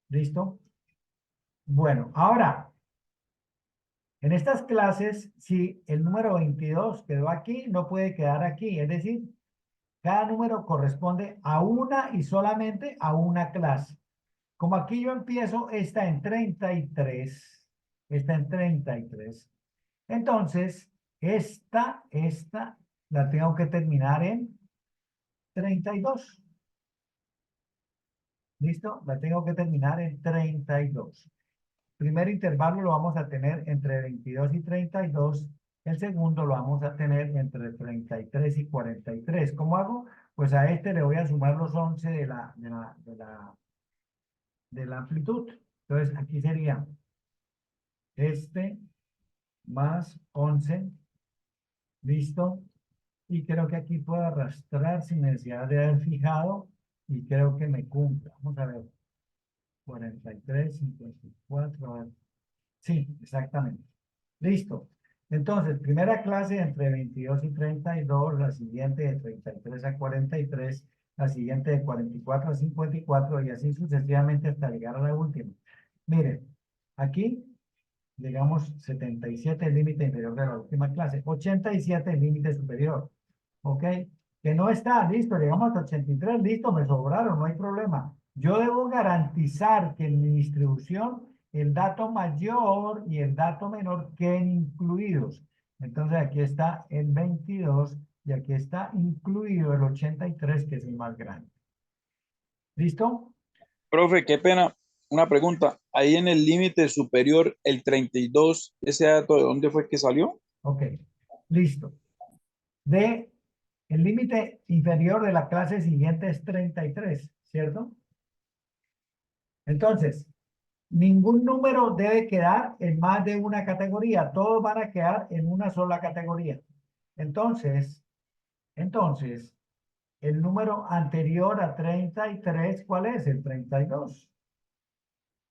¿Listo? Bueno, ahora, en estas clases, si el número 22 quedó aquí, no puede quedar aquí. Es decir, cada número corresponde a una y solamente a una clase. Como aquí yo empiezo, está en 33. Está en 33. Entonces, esta la tengo que terminar en 32. ¿Listo? La tengo que terminar en 32. Primer intervalo lo vamos a tener entre 22 y 32. El segundo lo vamos a tener entre 33 y 43. ¿Cómo hago? Pues a este le voy a sumar los 11 de la amplitud. Entonces aquí sería este más 11. ¿Listo? Y creo que aquí puedo arrastrar sin necesidad de haber fijado y creo que me cumpla. Vamos a ver. 43, 54. A ver. Sí, exactamente. Listo. Entonces, primera clase entre 22 y 32, la siguiente de 33 a 43, la siguiente de 44 a 54 y así sucesivamente hasta llegar a la última. Miren, aquí llegamos 77 el límite inferior de la última clase, 87 el límite superior. ¿Ok? Que no está, listo, llegamos hasta 83, listo, me sobraron, no hay problema. Yo debo garantizar que en mi distribución el dato mayor y el dato menor queden incluidos. Entonces aquí está el 22 y aquí está incluido el 83, que es el más grande. ¿Listo? Profe, qué pena. Una pregunta. Ahí en el límite superior, el 32, ¿ese dato de dónde fue que salió? Ok, listo. De el límite inferior de la clase siguiente es 33, ¿cierto? Entonces, ningún número debe quedar en más de una categoría. Todos van a quedar en una sola categoría. Entonces, el número anterior a 33, ¿cuál es? El 32.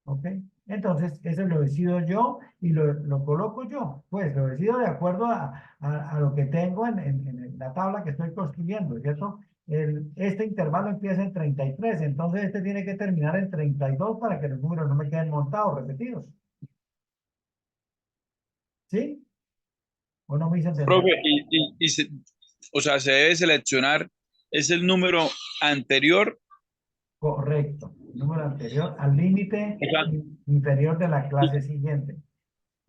¿Ok? Entonces, eso lo decido yo y lo coloco yo. Pues lo decido de acuerdo a lo que tengo en la tabla que estoy construyendo, ¿cierto? este intervalo empieza en 33, entonces este tiene que terminar en 32 para que los números no me queden montados, repetidos. ¿Sí? ¿O no me hice entender? Profe, o sea, se debe seleccionar, es el número anterior, Correcto. Número anterior al límite o sea, inferior de la clase siguiente.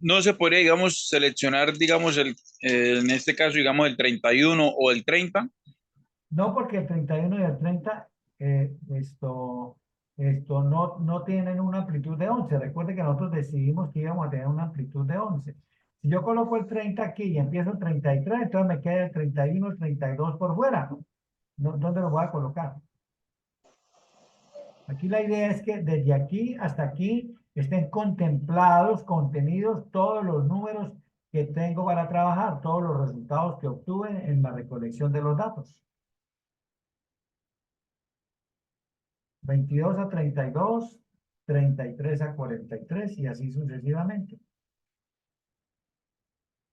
no se podría, digamos, seleccionar, digamos, en este caso, digamos, el 31 o el 30. No, porque el 31 y el 30 esto no tienen una amplitud de 11. Recuerde que nosotros decidimos que íbamos a tener una amplitud de 11. Si yo coloco el 30 aquí y empiezo el 33, entonces me queda el 31, el 32 por fuera. ¿Dónde lo voy a colocar? Aquí la idea es que desde aquí hasta aquí estén contemplados, contenidos todos los números que tengo para trabajar, todos los resultados que obtuve en la recolección de los datos. 22 a 32, 33 a 43 y así sucesivamente.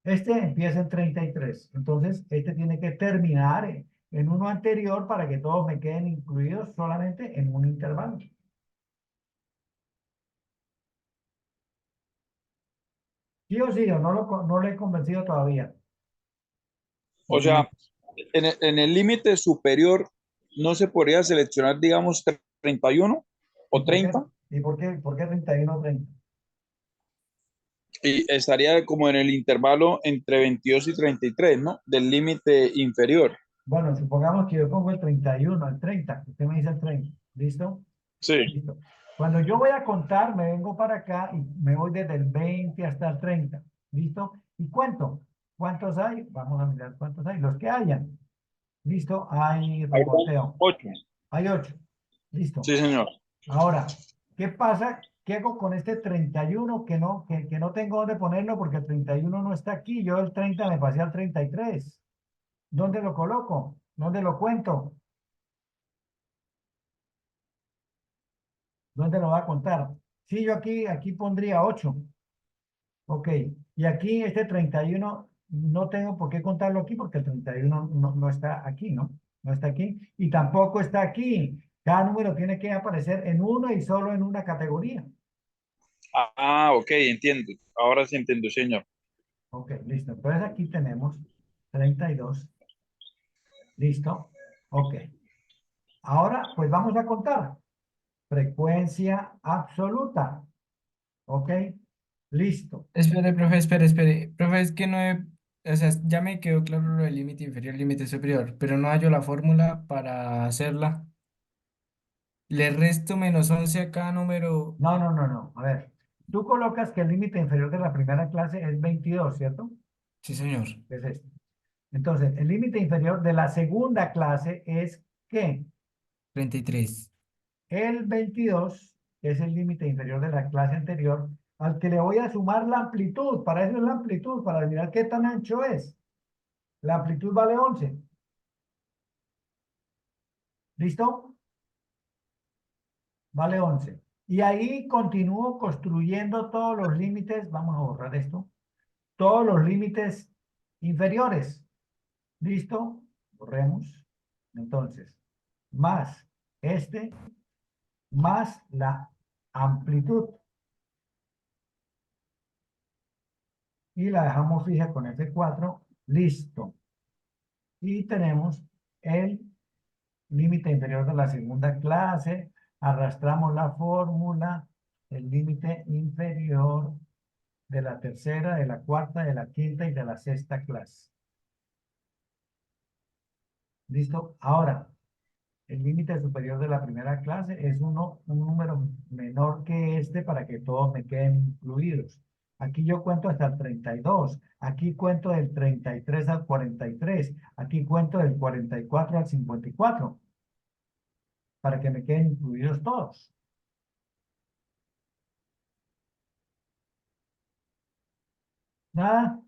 Este empieza en 33, entonces este tiene que terminar en uno anterior para que todos me queden incluidos solamente en un intervalo. ¿Sí o sí? ¿O no lo he convencido todavía? O No, sea, en el límite superior no se podría seleccionar, digamos, 31 ¿Y o por qué? 30 ¿Por qué 31 o 30? y estaría como en el intervalo entre 22 y 33, ¿no? Del límite inferior. Bueno, supongamos que yo pongo el 31 al 30. Usted me dice el 30. ¿Listo? Sí. Listo. Cuando yo voy a contar, me vengo para acá y me voy desde el 20 hasta el 30. ¿Listo? Y cuento. ¿Cuántos hay? Vamos a mirar cuántos hay. Los que hayan. ¿Listo? Hay Ahí reconteo. 8. Hay 8. ¿Listo? Sí, señor. Ahora, ¿qué pasa? ¿Qué hago con este 31 que no tengo dónde ponerlo porque el 31 no está aquí? Yo el 30 me pasé al 33. ¿Dónde lo coloco? ¿Dónde lo cuento? ¿Dónde lo va a contar? Sí, yo aquí pondría 8. Ok. Y aquí este 31 no tengo por qué contarlo aquí porque el 31 no está aquí, ¿no? No está aquí. Y tampoco está aquí. Cada número tiene que aparecer en uno y solo en una categoría. Ok, entiendo. Ahora sí entiendo, señor. Ok, listo. Entonces aquí tenemos 32. Listo. Ok. Ahora, pues vamos a contar. Frecuencia absoluta. Ok. Listo. espere, profe, espere. Profe, es que no he, o sea, ya me quedó claro lo del límite inferior, límite superior, pero no hallo la fórmula para hacerla. Le resto -11 a cada número. No, no, no, no. A ver. Tú colocas que el límite inferior de la primera clase es 22, ¿cierto? Sí, señor. Es este. Entonces, el límite inferior de la segunda clase es ¿qué? 33. El 22 es el límite inferior de la clase anterior, al que le voy a sumar la amplitud. Para eso es la amplitud, para mirar qué tan ancho es. La amplitud vale 11. ¿Listo? Vale 11. Y ahí continúo construyendo todos los límites. Vamos a borrar esto. Todos los límites inferiores. ¿Listo? Borremos. Entonces, más este, más la amplitud. Y la dejamos fija con F4. Listo. Y tenemos el límite inferior de la segunda clase. Arrastramos la fórmula. El límite inferior de la tercera, de la cuarta, de la quinta y de la sexta clase. ¿Listo? Ahora, el límite superior de la primera clase es un número menor que este para que todos me queden incluidos. Aquí yo cuento hasta el 32. Aquí cuento del 33 al 43. Aquí cuento del 44 al 54 para que me queden incluidos todos. ¿Nada?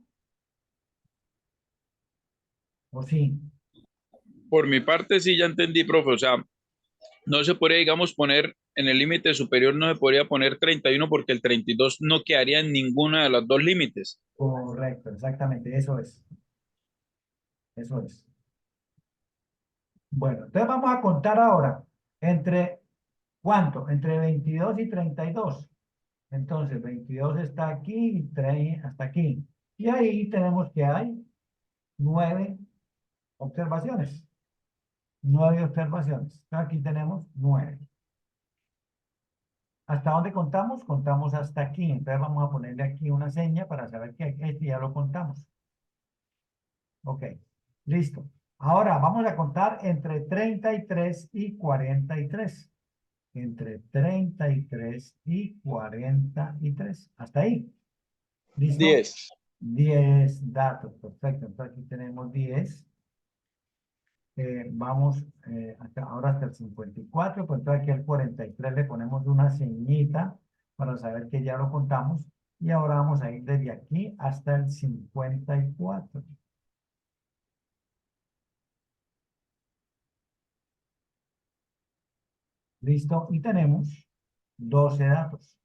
¿O sí? Por mi parte, sí, ya entendí, profe. O sea, no se podría, digamos, poner en el límite superior, no se podría poner 31 porque el 32 no quedaría en ninguna de las dos límites. Correcto, exactamente. Eso es. Eso es. Bueno, entonces vamos a contar ahora entre, ¿cuánto? Entre 22 y 32. Entonces, 22 está aquí y 3 hasta aquí. Y ahí tenemos que hay 9 observaciones. 9 observaciones. Aquí tenemos 9. ¿Hasta dónde contamos? Contamos hasta aquí. Entonces vamos a ponerle aquí una seña para saber que este ya lo contamos. Ok, listo. Ahora vamos a contar entre 33 y 43. Entre 33 y 43. Hasta ahí. ¿Listo? 10. 10 datos. Perfecto. Entonces aquí tenemos 10. Vamos ahora hasta el 54. Pues entonces aquí al 43 le ponemos una ceñita para saber que ya lo contamos. Y ahora vamos a ir desde aquí hasta el 54. ¿Listo? Y tenemos 12 datos.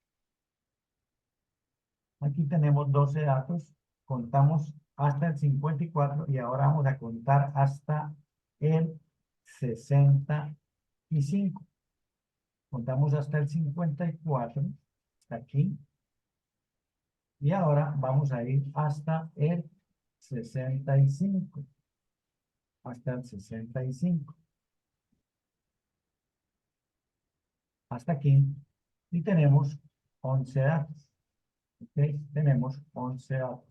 Aquí tenemos 12 datos. Contamos hasta el 54 y ahora vamos a contar hasta el 65. Contamos hasta el 54, hasta aquí. Y ahora vamos a ir hasta el 65. Hasta el 65. Hasta aquí. Y tenemos 11 datos. ¿Ok? Tenemos 11 datos.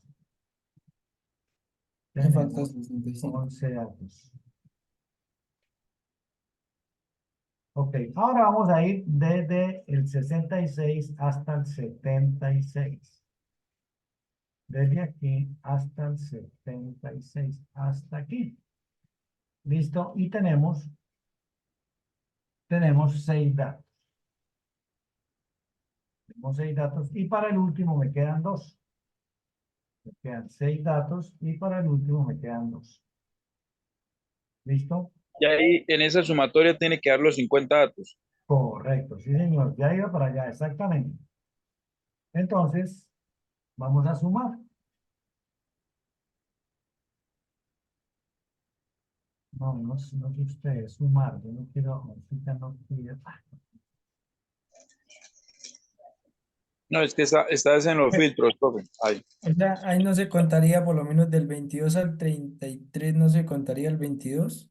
Me falta Tenemos 65. 11 datos. Ok, ahora vamos a ir desde el 66 hasta el 76. Desde aquí hasta el 76, hasta aquí. ¿Listo? Y tenemos 6 datos. Tenemos 6 datos y para el último me quedan 2. Me quedan 6 datos y para el último me quedan 2. ¿Listo? Y ahí en esa sumatoria tiene que dar los 50 datos. Correcto, sí señor, ya iba para allá, exactamente. Entonces, vamos a sumar. No, no, no sé ustedes, sumar, yo no quiero, ahorita no quiero. No, es que estás en los filtros, profe. Ahí. O sea, ahí no se contaría por lo menos del 22 al 33, no se contaría el 22,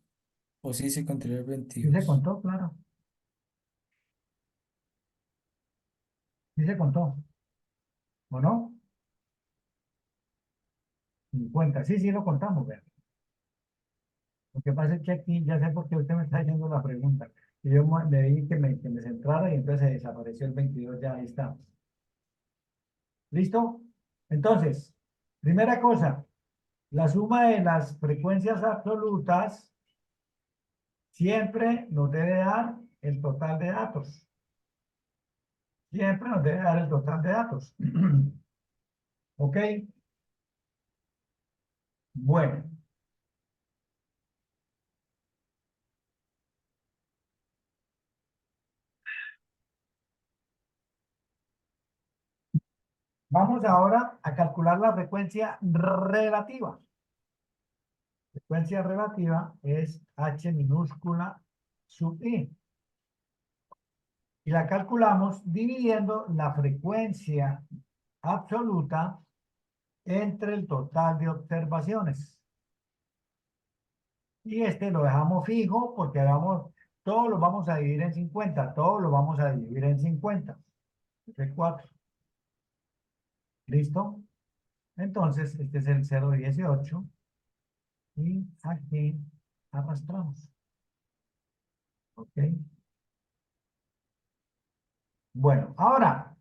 o sí se contaría el ¿Sí se 22. contó? Claro. ¿Sí se contó? ¿O no? 50. Sí, sí lo contamos, vea. Lo que pasa es que aquí, ya sé por qué usted me está haciendo la pregunta. Y yo le di que me centrara y entonces se desapareció el 22, ya ahí está. ¿Listo? Entonces, primera cosa, la suma de las frecuencias absolutas siempre nos debe dar el total de datos. Siempre nos debe dar el total de datos. ¿Ok? Bueno, vamos ahora a calcular la frecuencia relativa. Frecuencia relativa es H minúscula sub I. Y la calculamos dividiendo la frecuencia absoluta entre el total de observaciones. Y este lo dejamos fijo porque todo lo vamos a dividir en 50. Todo lo vamos a dividir en 50. Este es 4. ¿Listo? Entonces, este es el 0,18. Y aquí arrastramos. ¿Ok? Bueno, ahora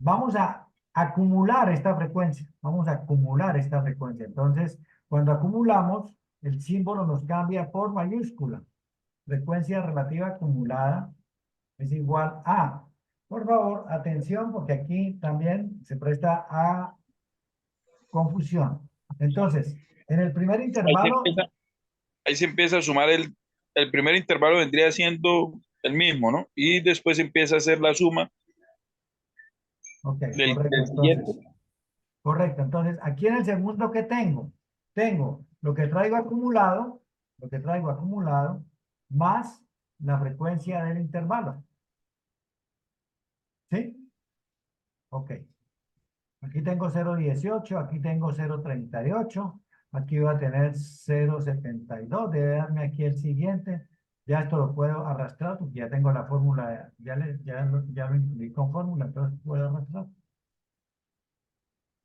vamos a acumular esta frecuencia. Vamos a acumular esta frecuencia. Entonces, cuando acumulamos, el símbolo nos cambia por mayúscula. Frecuencia relativa acumulada es igual a. Por favor, atención, porque aquí también se presta a confusión. Entonces, en el primer Ahí se intervalo, empieza, ahí se empieza a sumar el primer intervalo vendría siendo el mismo, ¿no? Y después empieza a hacer la suma ok, correcto. del siguiente. Entonces, correcto. Entonces, aquí en el segundo, ¿qué tengo? Tengo lo que traigo acumulado lo que traigo acumulado, más la frecuencia del intervalo. ¿Sí? Ok. Aquí tengo 0,18, aquí tengo 0,38, aquí voy a tener 0,72, debe darme aquí el siguiente. Ya esto lo puedo arrastrar porque ya tengo la fórmula, ya lo incluí con fórmula, entonces puedo arrastrar.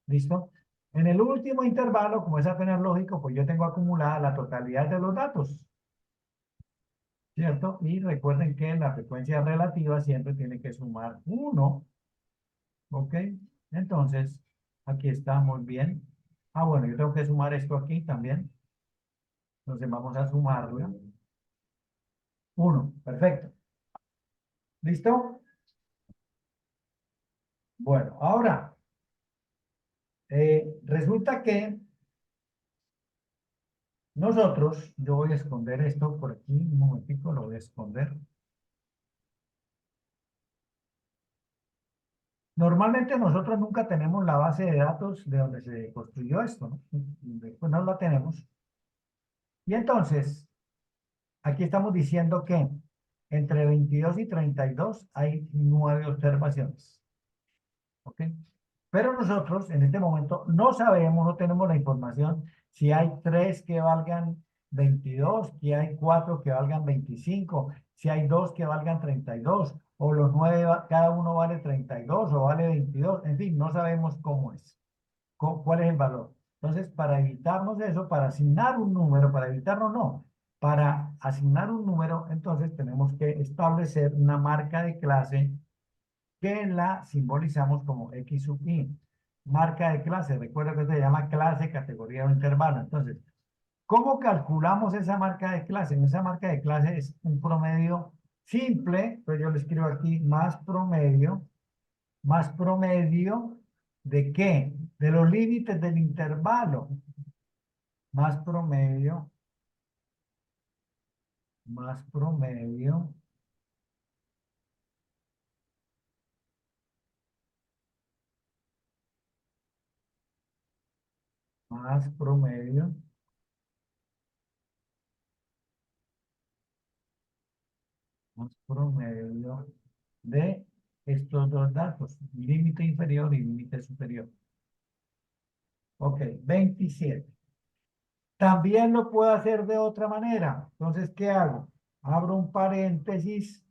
¿Listo? En el último intervalo, como es apenas lógico, pues yo tengo acumulada la totalidad de los datos, ¿cierto? Y recuerden que la frecuencia relativa siempre tiene que sumar 1, ¿ok? Entonces, aquí estamos bien. Ah, bueno, yo tengo que sumar esto aquí también. Entonces vamos a sumarlo. 1, perfecto. ¿Listo? Bueno, ahora, resulta que nosotros, yo voy a esconder esto por aquí, un momentico, lo voy a esconder. Normalmente nosotros nunca tenemos la base de datos de donde se construyó esto, ¿no? Después no la tenemos. Y entonces, aquí estamos diciendo que entre 22 y 32 hay 9 observaciones. ¿Ok? Pero nosotros en este momento no sabemos, no tenemos la información si hay 3 que valgan 22, si hay 4 que valgan 25, si hay 2 que valgan 32, o los 9, cada uno vale 32 o vale 22, en fin, no sabemos cómo es, cuál es el valor. Entonces, para evitarnos eso, para asignar un número, para evitarlo no, para asignar un número, entonces tenemos que establecer una marca de clase que la simbolizamos como X sub i. Marca de clase, recuerda que se llama clase, categoría o intervalo. Entonces, ¿cómo calculamos esa marca de clase? En esa marca de clase es un promedio simple, pues yo le escribo aquí más promedio ¿de qué? De los límites del intervalo. Más promedio, más promedio más promedio más promedio de estos dos datos, límite inferior y límite superior. Ok, 27. También lo puedo hacer de otra manera. Entonces, ¿qué hago? Abro un paréntesis,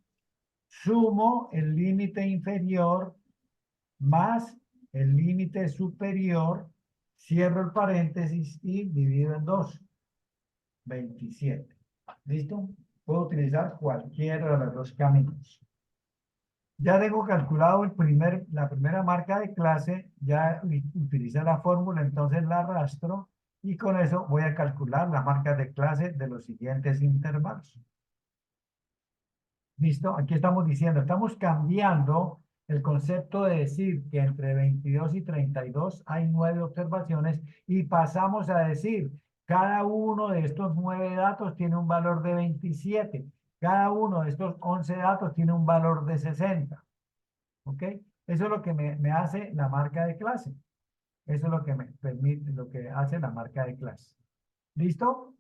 sumo el límite inferior más el límite superior, cierro el paréntesis y divido en 2. 27. ¿Listo? Puedo utilizar cualquiera de los dos caminos. Ya tengo calculado la primera marca de clase, ya utiliza la fórmula, entonces la arrastro y con eso voy a calcular las marcas de clase de los siguientes intervalos. ¿Listo? Aquí estamos diciendo, estamos cambiando el concepto de decir que entre 22 y 32 hay 9 observaciones y pasamos a decir, cada uno de estos 9 datos tiene un valor de 27. Cada uno de estos 11 datos tiene un valor de 60. ¿Ok? Eso es lo que me hace la marca de clase. Eso es lo que me permite, lo que hace la marca de clase. ¿Listo?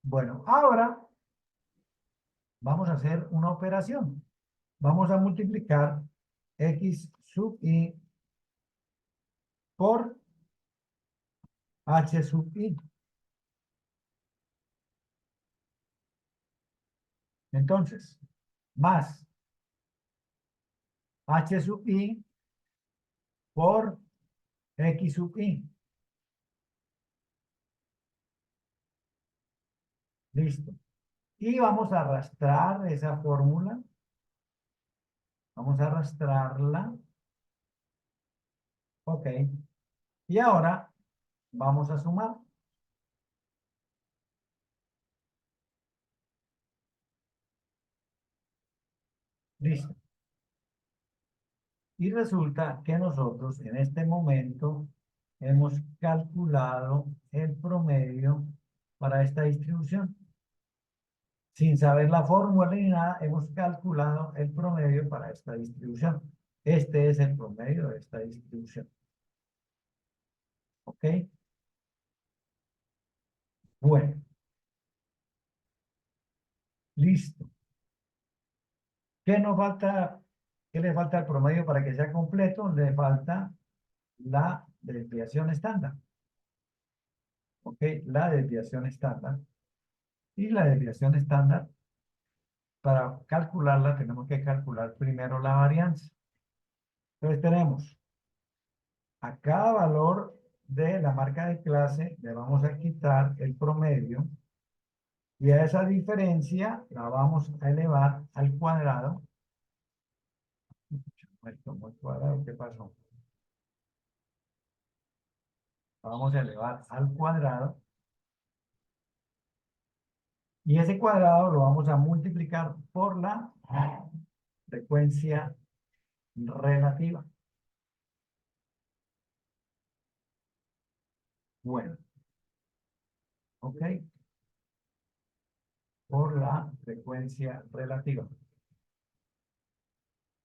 Bueno, ahora vamos a hacer una operación. Vamos a multiplicar x sub i por h sub i. Entonces, más h sub i por x sub i. Listo. Y vamos a arrastrar esa fórmula. Vamos a arrastrarla. Ok. Y ahora vamos a sumar. Listo. Y resulta que nosotros en este momento hemos calculado el promedio para esta distribución. Sin saber la fórmula ni nada, hemos calculado el promedio para esta distribución. Este es el promedio de esta distribución. ¿Ok? Bueno, Listo. ¿Qué nos falta? ¿Qué le falta al promedio para que sea completo? Le falta la desviación estándar. ¿Ok? La desviación estándar. Y la desviación estándar, para calcularla, tenemos que calcular primero la varianza. Entonces tenemos a cada valor de la marca de clase, le vamos a quitar el promedio y a esa diferencia la vamos a elevar al cuadrado. Esto al cuadrado, ¿qué pasó? La vamos a elevar al cuadrado y ese cuadrado lo vamos a multiplicar por la frecuencia relativa. Bueno, ok, por la frecuencia relativa.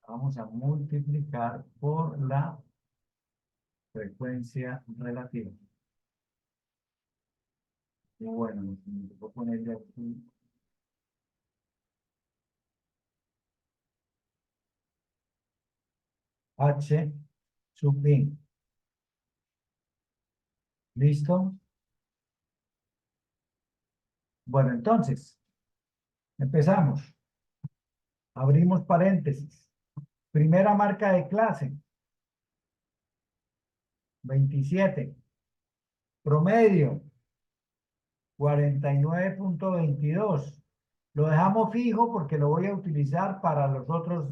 Vamos a multiplicar por la frecuencia relativa. Y bueno, voy a ponerle aquí H sub I. ¿Listo? Bueno, entonces, empezamos. Abrimos paréntesis. Primera marca de clase. 27. Promedio. 49.22. Lo dejamos fijo porque lo voy a utilizar para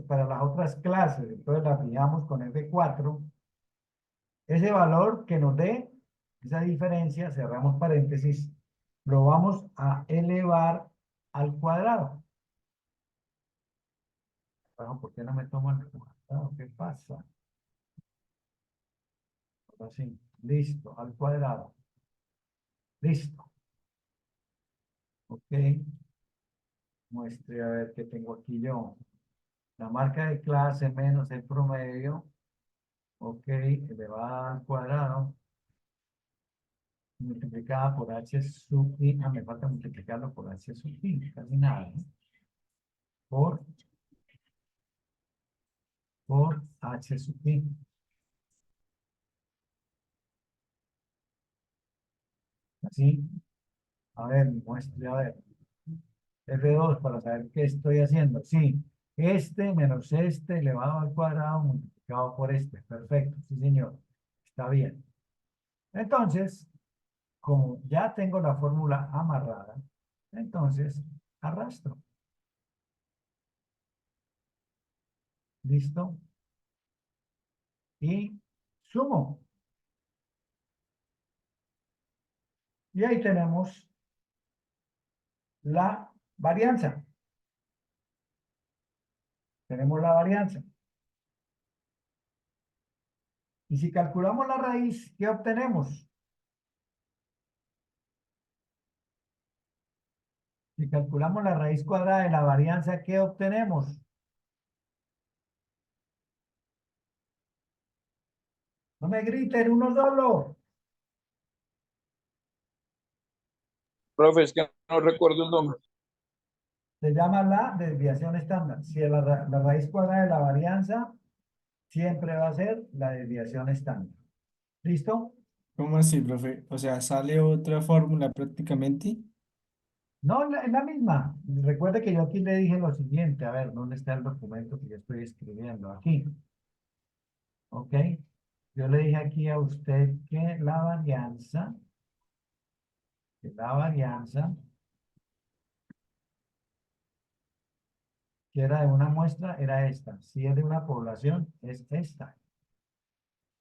para las otras clases. Entonces la fijamos con F4. Ese valor que nos dé esa diferencia, cerramos paréntesis, lo vamos a elevar al cuadrado. Bueno, ¿por qué no me tomo el cuadrado? ¿Qué pasa? Ahora sí, listo, al cuadrado. Listo. Ok. Muestre a ver qué tengo aquí yo. La marca de clase menos el promedio. Ok, elevada al cuadrado. Multiplicada por h sub i. Ah, me falta multiplicarlo por h sub i. Casi nada, ¿no? Por h sub i. Así. A ver, muestre, a ver. F2 para saber qué estoy haciendo. Sí, este menos este elevado al cuadrado multiplicado por este. Perfecto, sí señor. Está bien. Entonces, como ya tengo la fórmula amarrada, entonces arrastro. ¿Listo? Y sumo. Y ahí tenemos la varianza. Tenemos la varianza. Y si calculamos la raíz, ¿qué obtenemos? Si calculamos la raíz cuadrada de la varianza, ¿qué obtenemos? No me griten, uno solo. Profe, es que no recuerdo el nombre. Se llama la desviación estándar. Si la raíz cuadrada de la varianza siempre va a ser la desviación estándar. ¿Listo? ¿Cómo así, profe? O sea, sale otra fórmula prácticamente. No, es la misma. Recuerde que yo aquí le dije lo siguiente. A ver, ¿dónde está el documento que yo estoy escribiendo? Aquí. ¿Ok? Yo le dije aquí a usted que la varianza, que era de una muestra, era esta. Si es de una población, es esta.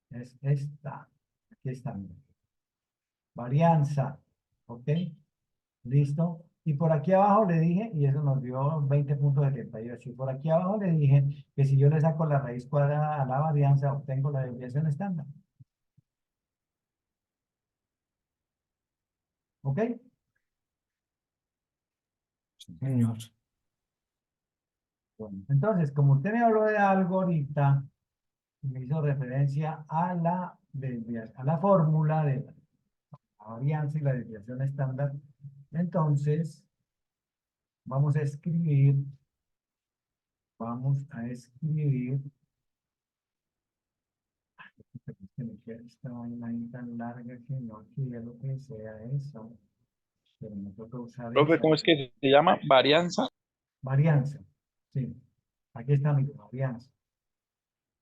Es esta. Aquí está. Mira. Varianza. ¿Ok? ¿Listo? Y por aquí abajo le dije, y eso nos dio 20.78. Y por aquí abajo le dije que si yo le saco la raíz cuadrada a la varianza, obtengo la desviación estándar. ¿Ok? Señor. Bueno, entonces, como usted me habló de algo ahorita, me hizo referencia a a la fórmula de la, varianza y la desviación estándar. Entonces, vamos a escribir, vamos a escribir, es que me queda esta vaina ahí tan larga que no quiero que sea eso, pero me toca usar Profe, esa. ¿cómo es que se llama? Varianza. Varianza, sí, aquí está mi varianza,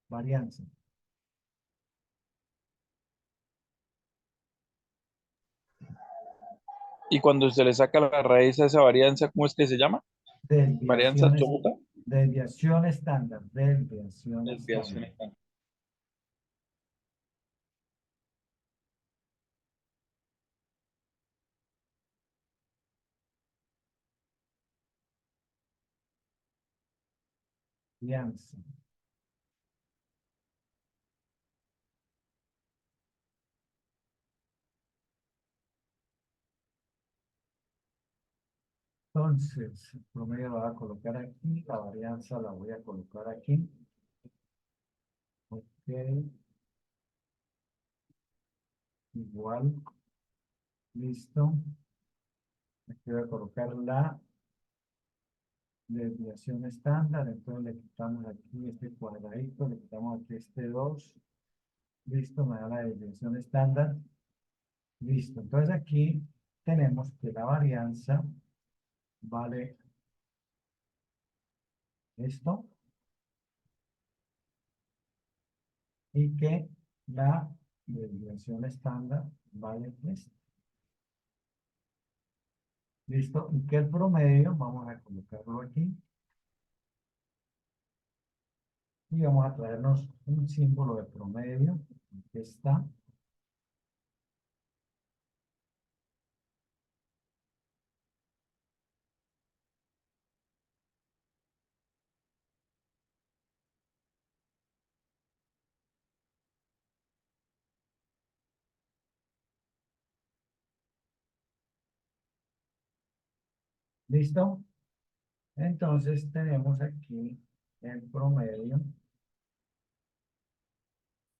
varianza. Y cuando se le saca la raíz a esa varianza, ¿cómo es que se llama? Varianza Desviaciones, absoluta. desviación estándar, desviación Desviación estándar. estándar. Varianza. Entonces, el promedio lo voy a colocar aquí, la varianza la voy a colocar aquí. Ok, igual, listo. Aquí voy a colocar la desviación estándar, entonces le quitamos aquí este cuadradito, le quitamos aquí este 2. Listo, me da la desviación estándar. Listo, entonces aquí tenemos que la varianza vale esto y que la desviación estándar vale esto. Listo, y que el promedio, vamos a colocarlo aquí y vamos a traernos un símbolo de promedio. Aquí está. ¿Listo? Entonces tenemos aquí el promedio.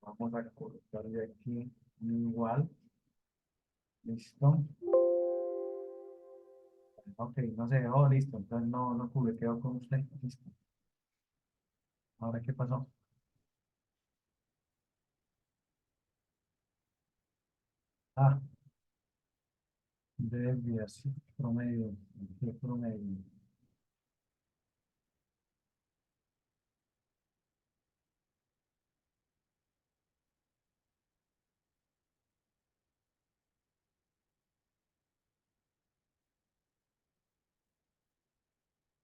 Vamos a colocarle aquí igual. ¿Listo? Ok, no se dejó, listo. Entonces no publiqueo con usted. Listo. Ahora, ¿qué pasó? Ah, desviación promedio. ¿Qué promedio?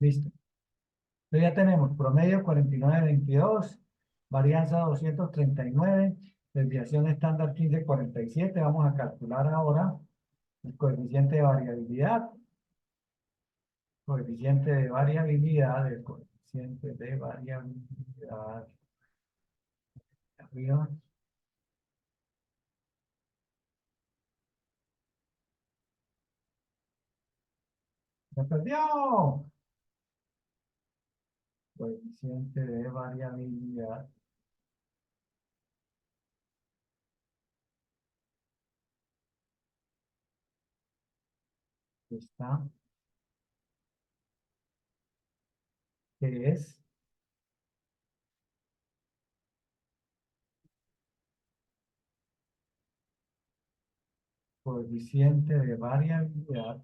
Listo. Entonces ya tenemos promedio 49,22, varianza 239, desviación estándar 15,47. Vamos a calcular ahora el coeficiente de variabilidad. Coeficiente de variabilidad, el coeficiente de variabilidad. Arriba. ¡Se perdió! Coeficiente de variabilidad está, que es coeficiente de variabilidad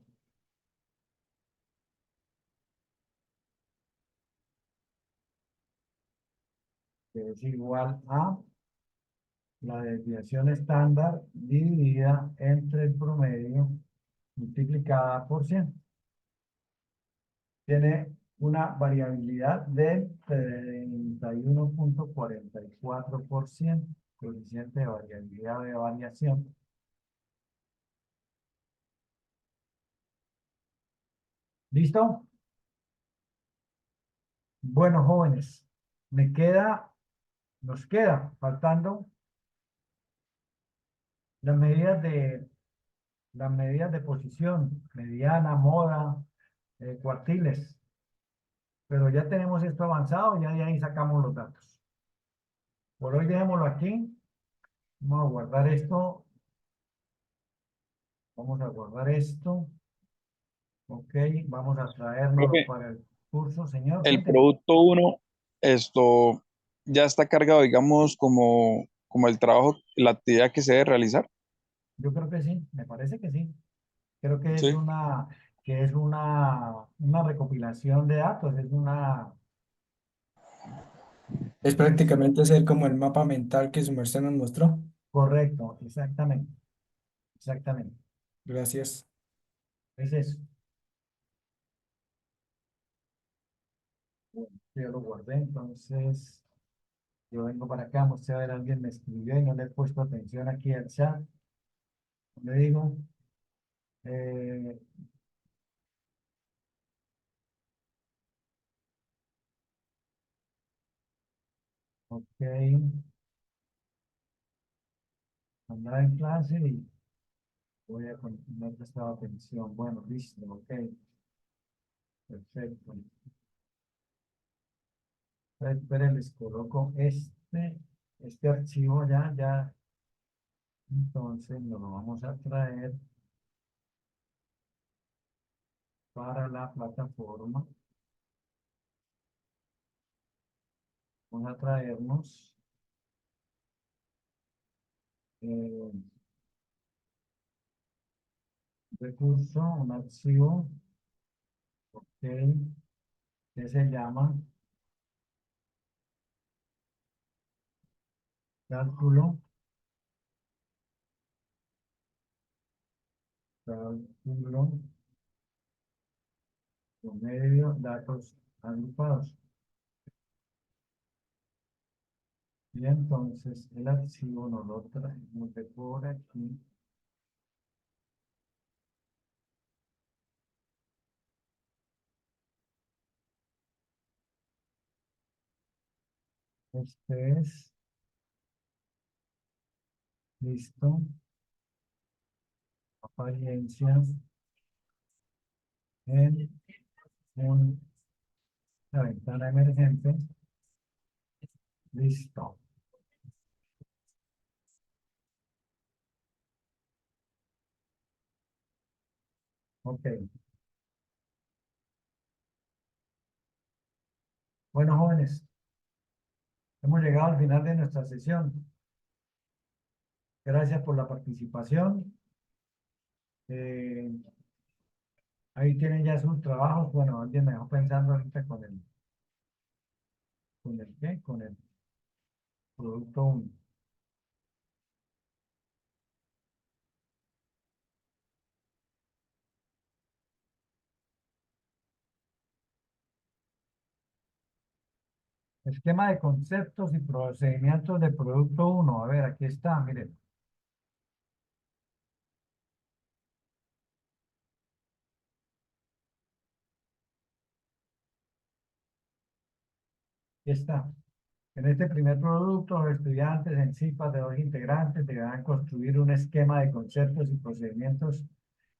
que es igual a la desviación estándar dividida entre el promedio multiplicada por 100. Tiene una variabilidad de 31,44%, coeficiente de variabilidad de variación. ¿Listo? Bueno, jóvenes, nos queda faltando las medidas de posición, mediana, moda, cuartiles. Pero ya tenemos esto avanzado, ya de ahí sacamos los datos. Por hoy dejémoslo aquí. Vamos a guardar esto. Vamos a guardar esto. Ok, vamos a traérnoslo Profe, para el curso, señor, el cuénteme. producto uno, esto ya está cargado, digamos, como el trabajo, la actividad que se debe realizar. Yo creo que sí, me parece que sí. Creo Sí. que es una recopilación de datos, es una, Es es prácticamente hacer como el mapa mental que su merced nos mostró. correcto, exactamente, exactamente. Gracias. Es eso. Bueno, yo lo guardé, entonces yo vengo para acá, a ver, alguien me escribió y no le he puesto atención aquí al chat. Le digo, eh, ok, andaba en clase y voy a no he prestado atención. Bueno, listo, ok, perfecto. Esperen, les coloco este archivo ya. Entonces nos lo vamos a traer para la plataforma. Vamos a traernos un recurso, un archivo, ok, que se llama cálculo, cálculo promedio, datos agrupados. Y entonces el archivo nos lo traemos de por aquí. Este es, listo, apariencias en una ventana emergente. Listo. Ok. Bueno, jóvenes, hemos llegado al final de nuestra sesión. Gracias por la participación. Eh, ahí tienen ya sus trabajos. Bueno, alguien me dejó pensando ahorita con el ¿qué? Con el producto 1. Esquema de conceptos y procedimientos de producto 1. A ver, aquí está, miren. Aquí está. En este primer producto, los estudiantes en CIPAS de dos integrantes deberán construir un esquema de conceptos y procedimientos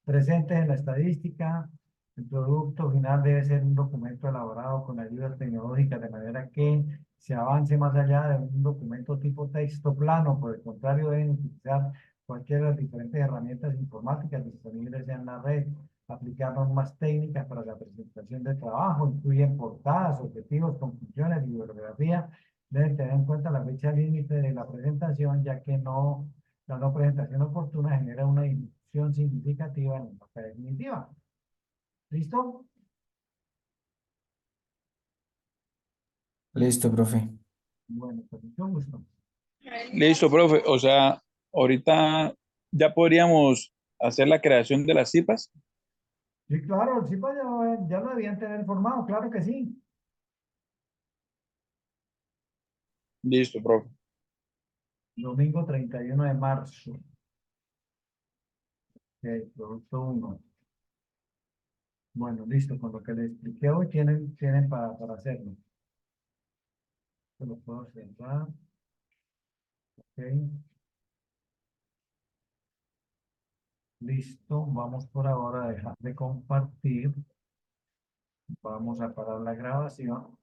presentes en la estadística. El producto final debe ser un documento elaborado con ayudas tecnológicas de manera que se avance más allá de un documento tipo texto plano. Por el contrario, deben utilizar cualquiera de las diferentes herramientas informáticas disponibles en la red. Aplicar normas técnicas para la presentación de trabajo, incluyen portadas, objetivos, conclusiones, bibliografía. Deben tener en cuenta la fecha límite de la presentación, ya que la no presentación oportuna genera una disminución significativa en la nota definitiva. ¿Listo? Listo, profe. Bueno, pues mucho gusto. Listo, profe. O sea, ahorita ya podríamos hacer la creación de las cipas. Sí, claro, sí, pues ya lo debían tener formado, claro que sí. Listo, profe. Domingo 31 de marzo. Ok, producto 1. Bueno, listo, con lo que les expliqué hoy tienen para hacerlo. Se lo puedo cerrar. Ok, listo. Vamos por ahora a dejar de compartir. Vamos a parar la grabación.